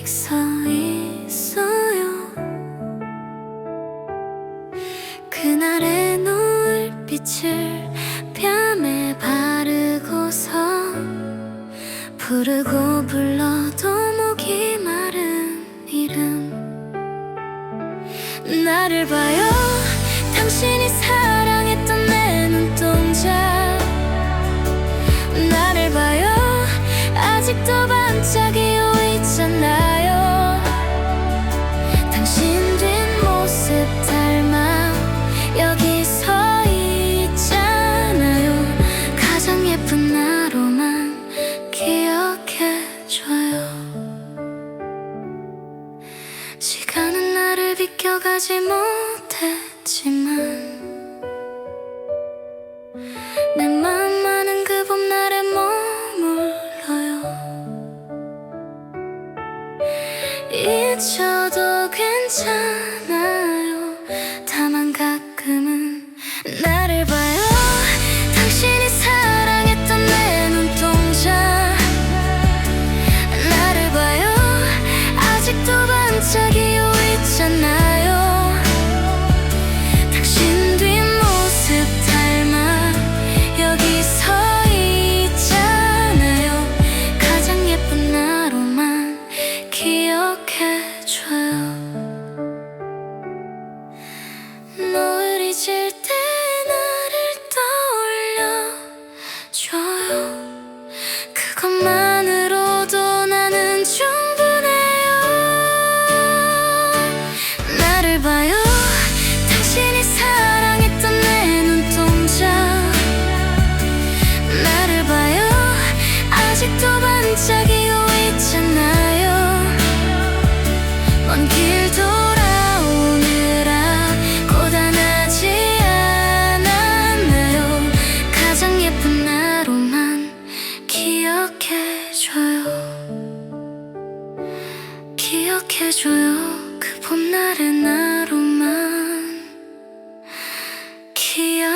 서 있어요. 그날의 노을빛을 뺨에 바르고서 부르고 불러도 목이 마른 이름. 나를 봐요. 당신이 사랑했던 내 눈동자. 나를 봐요. 아직도 반짝이고 있잖아요. 당신 뒷모습 닮아 여기 서 있잖아요. 가장 예쁜 나로만 기억해줘요. 시간은 나를 비껴가지 못했지만 내 맘만은 그 봄날에 머물러요. 잊혀도 괜찮아요. 다만 가끔은 나를 봐요. 당신이 사랑했던 내 눈동자. 나를 봐요. 아직도 반짝이고 있잖아요. 당신 뒷모습 닮아 여기 서 있잖아요. 가장 예쁜 나로만 기억해줘요. 노을이 질 때 나를 떠올려줘요. 그것만으로도 나는 충분해요. 나를 봐요. 당신이 사랑했던 내 눈동자. 나를 봐요. 아직도 반짝이고 있잖아요. 먼 길 돌아오느라 고단하지 않았나요. 가장 예쁜 나로만 기억해줘요. 기억해줘요. 그 봄날의 나로만 기억해줘요.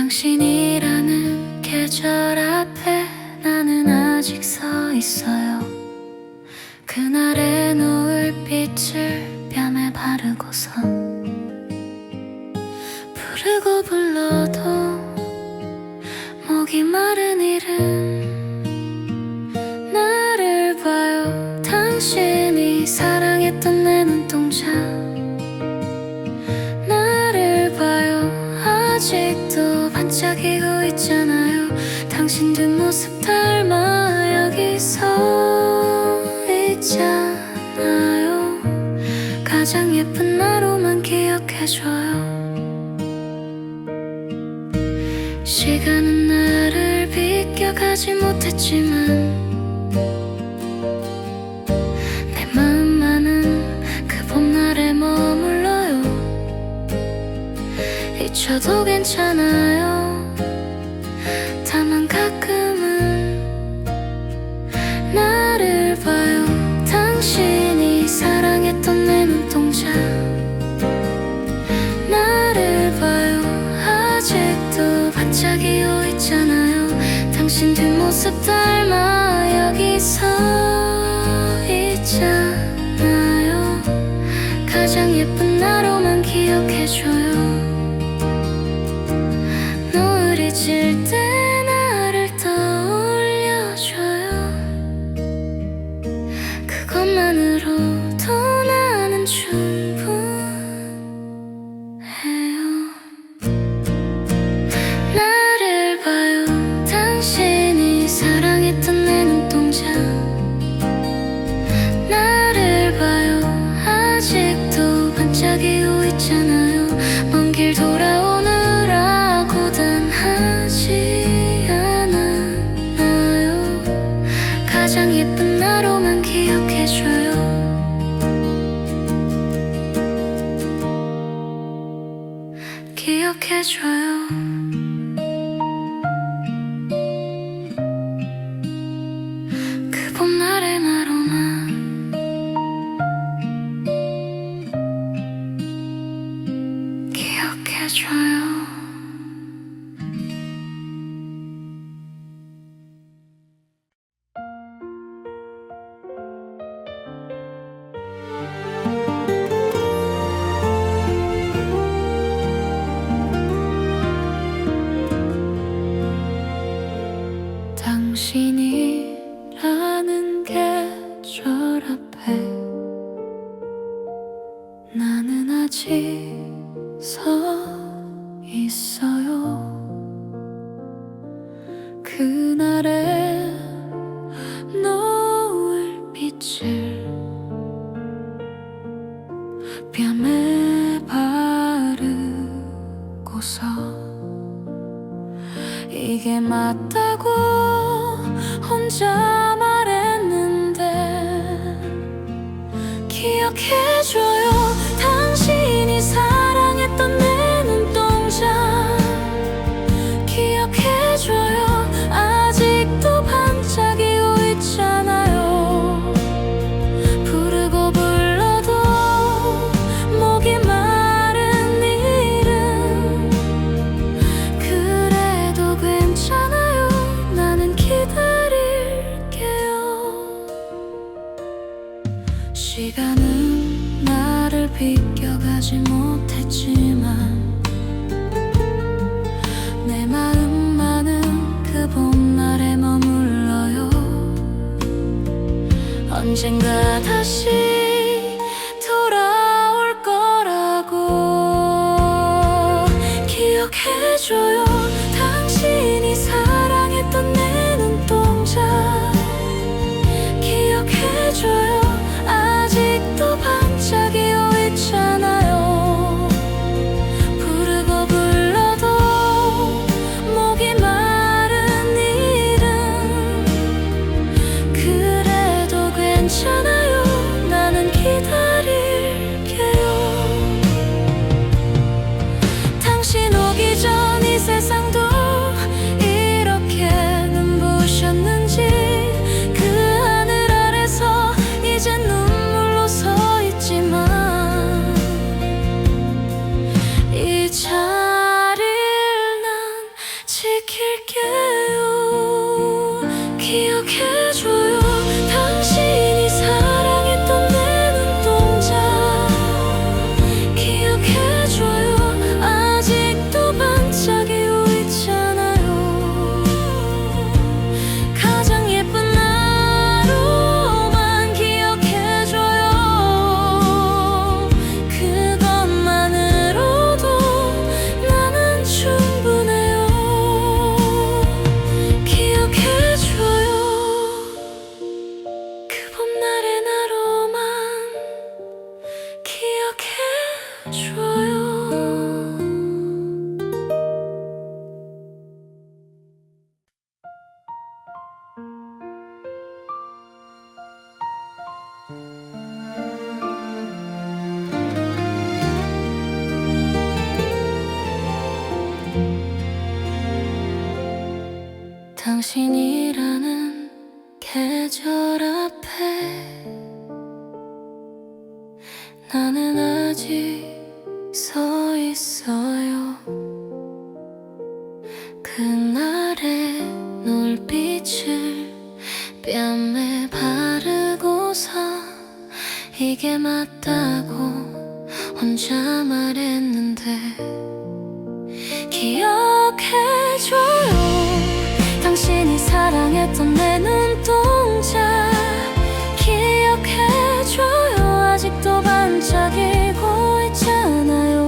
당신이라는 계절 앞에 나는 아직 서 있어요. 그날의 노을빛을 뺨에 바르고서 부르고 불러도 목이 마른 이름. 나를 봐요. 당신이 사랑했던 내 눈동자. 나를 봐요. 아직도 반짝이고 있잖아요. 당신 뒷모습 닮아 여기 서 있잖아요. 가장 예쁜 나로만 기억해줘요. 시간은 나를 비껴가지 못했지만 내 마음만은 그 봄날에 머물러요. 잊혀도 괜찮아요. 다만 가끔은 나를 봐요. 당신이 사랑했던 내 눈동자. 나를 봐요. 아직도 반짝이고 있잖아요. 당신 뒷모습 닮아 여기 서 있잖아요. 가장 예쁜 나로만 기억해줘요. 노을이 질 때 나를 떠올려줘요. 그것만으로도 나는 충분해요. 나를 봐요. 당신이 사랑했던 내 눈동자. 나를 봐요. 아직도 반짝이고 있잖아요. 먼 길 돌아오느라 고단하지 않았나요. 가장 예쁜 나로만 기억해줘요. 기억해줘요. 그 봄날의 나로만 기억해줘요. 당신이라는 계절 앞에 나는 아직 서 있어요. 그날의 노을빛을 뺨에 바르고서 이게 맞다고 혼자 말했는데 기억해줘요. 당신이 사랑했던 내 눈동자 기억해줘요. 아직도 반짝이고 있잖아요. 부르고 불러도 목이 마른 이름 그래도 괜찮아요. 나는 기다릴게요. 시간은 나를 비껴가지 못했지만 내 마음만은 그 봄날에 머물러요. 언젠가 다시 돌아올 거라고 기억해줘요. 당신이 사랑했던 내 눈동자 기억해줘요. 아직도 반짝이고 있잖아요. 부르고 불러도 목이 마른 이름 그래도 괜찮아요. 나는 기다릴게요. 당신 오기 전 이 세상도 이렇게 눈부셨는지 그 하늘 아래서 이젠 눈물로 서 있지만 이 자리를 난 지킬게요. 기억해줘요. 당신이 사랑했던 내 눈동자 기억해줘요. 아직도 반짝이고 있잖아요. 가장 예쁜 나로만 기억해줘요. 그것만으로도 나는 충분해요. 기억해줘요. 그 봄날의 나로만 기억해줘요. 당신이라는 계절 앞에 나는 아직 서 있어요. 그날의 눈빛을 뺨에 바르고서 이게 맞다고 혼자 말했는데 기억해줘요. 당신이 사랑했던 내 눈동자 기억해줘요. 아직도 반짝이고 있잖아요.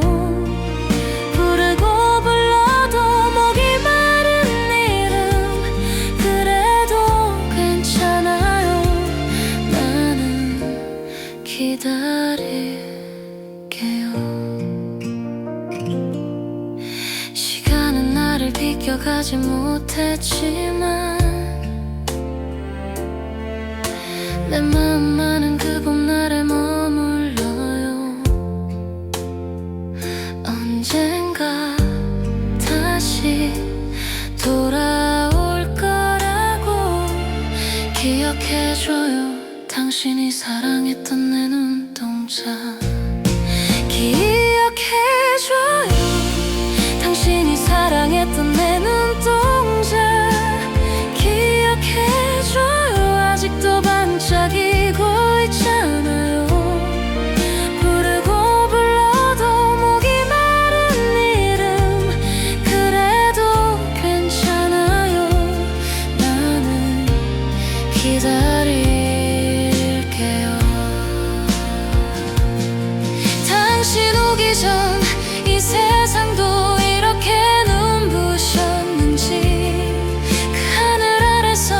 부르고 불러도 목이 마른 이름 그래도 괜찮아요. 나는 기다릴게요. 시간은 나를 비껴가지 못했지만 내 마음만은 그 봄날에 머물러요. 언젠가 기억해줘요. 당신이 사랑했던 내 눈동자. 기억해줘요. 당신이 사랑했던 내 눈동자. 기억해줘요. 아직도 반짝이고 있잖아요. 부르고 불러도 목이 마른 이름. 그래도 괜찮아요. 나는 기다릴게요. 당신 오기 전 이 세상도 이렇게 눈부셨는지. 그 하늘 아래서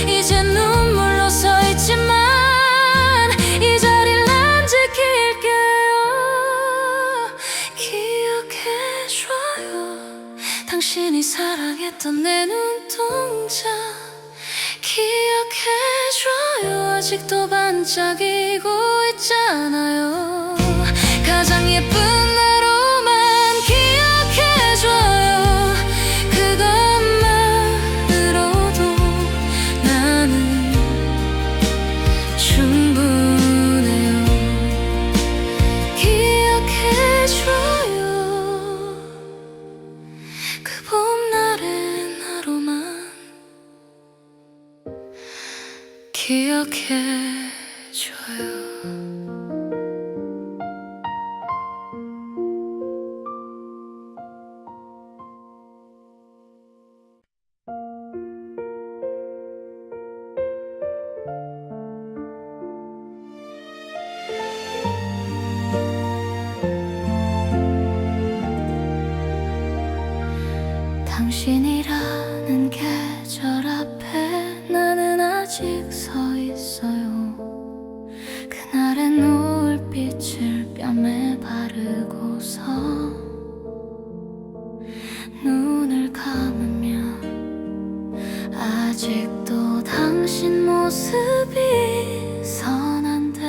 이제 눈물로 서 있지만 이 자리를 난 지킬게요. 기억해줘요. 당신이 사랑했던 내 눈동자. 기억해줘요. 아직도 반짝이고 있잖아요. 가장 예쁜 나로만 기억해줘요. 그것만으로도 나는 충분해요. 기억해줘요. 그 봄날의 나로만 기억해줘요. 당신이라는 계절 앞에 나는 아직 서 있어요. 그날의 노을빛을 뺨에 바르고서 눈을 감으면 아직도 당신 모습이 선한데.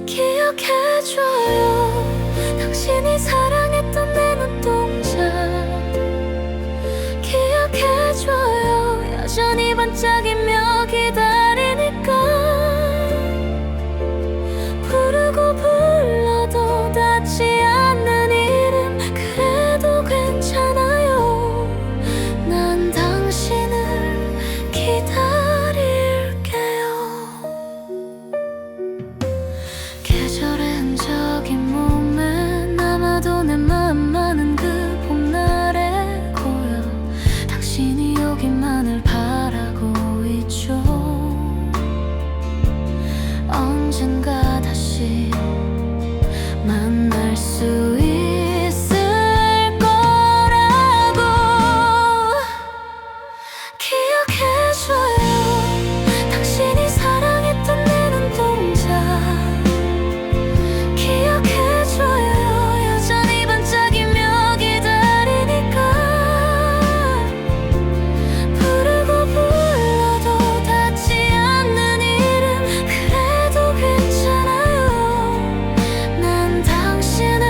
기억해줘요. 당신이 사랑했던 내 눈동자. 기억해줘요. 여전히 반짝이며 기다리니까. 부르고 불러도 닿지 않는 이름. 그래도 괜찮아요. 난 당신을 기다릴게요. 계절의 흔적이 몸에 남아도 내 맘만은 그 봄날에 고요. 당신이 오기만을 바라고 있죠. 언젠가 다시 만날 수 있을 거라고 기억해줘요. 당신이 사랑했던 내 눈동자. 기억해줘요. 여전히 반짝이며 기다리니까. 부르고 불러도 닿지 않는 이름. 그래도 괜찮아요. 난 당신을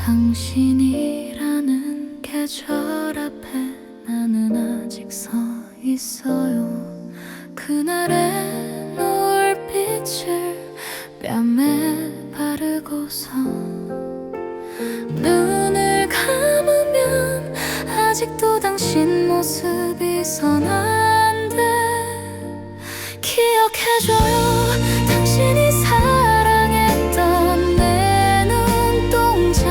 당신이라는 계절 앞에 나는 아직 서 있어요. 그날의 노을빛을 뺨에 바르고서 눈을 감으면 아직도 당신 모습이 선한데 기억해줘요. 당신이 사랑했던 내 눈동자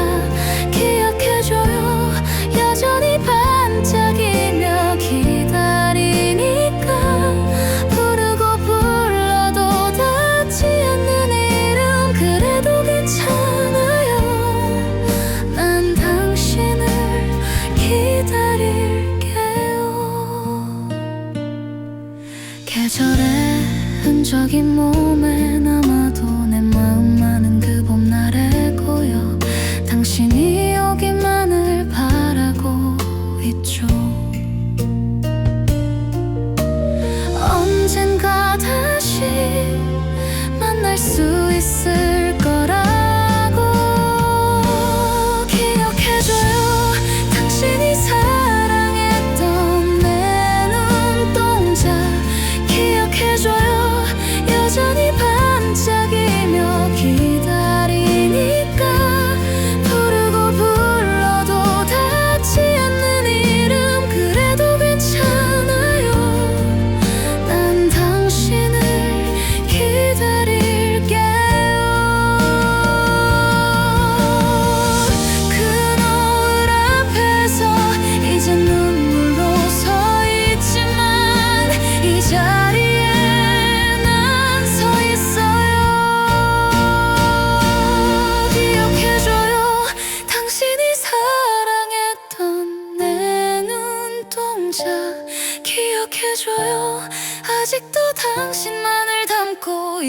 기억해줘요. 여전히 반짝이며 기다리니까 부르고 불러도 닿지 않는 이름 그래도 괜찮아요. 난 당신을 기다릴게요. 계절의 흔적이 몸에 남아도 내 마음만은 그 봄날에 고요. 당신이 오기만을 바라고 있죠. 언젠가 다시 만날 수 있을 거라고 기억해줘요. 당신이 사랑했던 내 눈동자 기억해줘요. 여전히 반짝이며 기다리니까 부르고 불러도 닿지 않는 이름 그래도 괜찮아요. 난 당신을 기다릴게요. 그 노을 앞에서 이제 눈물로 서 있지만 이 자리에 당신이 사랑했던 내 눈동자 기억해줘요. 아직도 당신만을 담고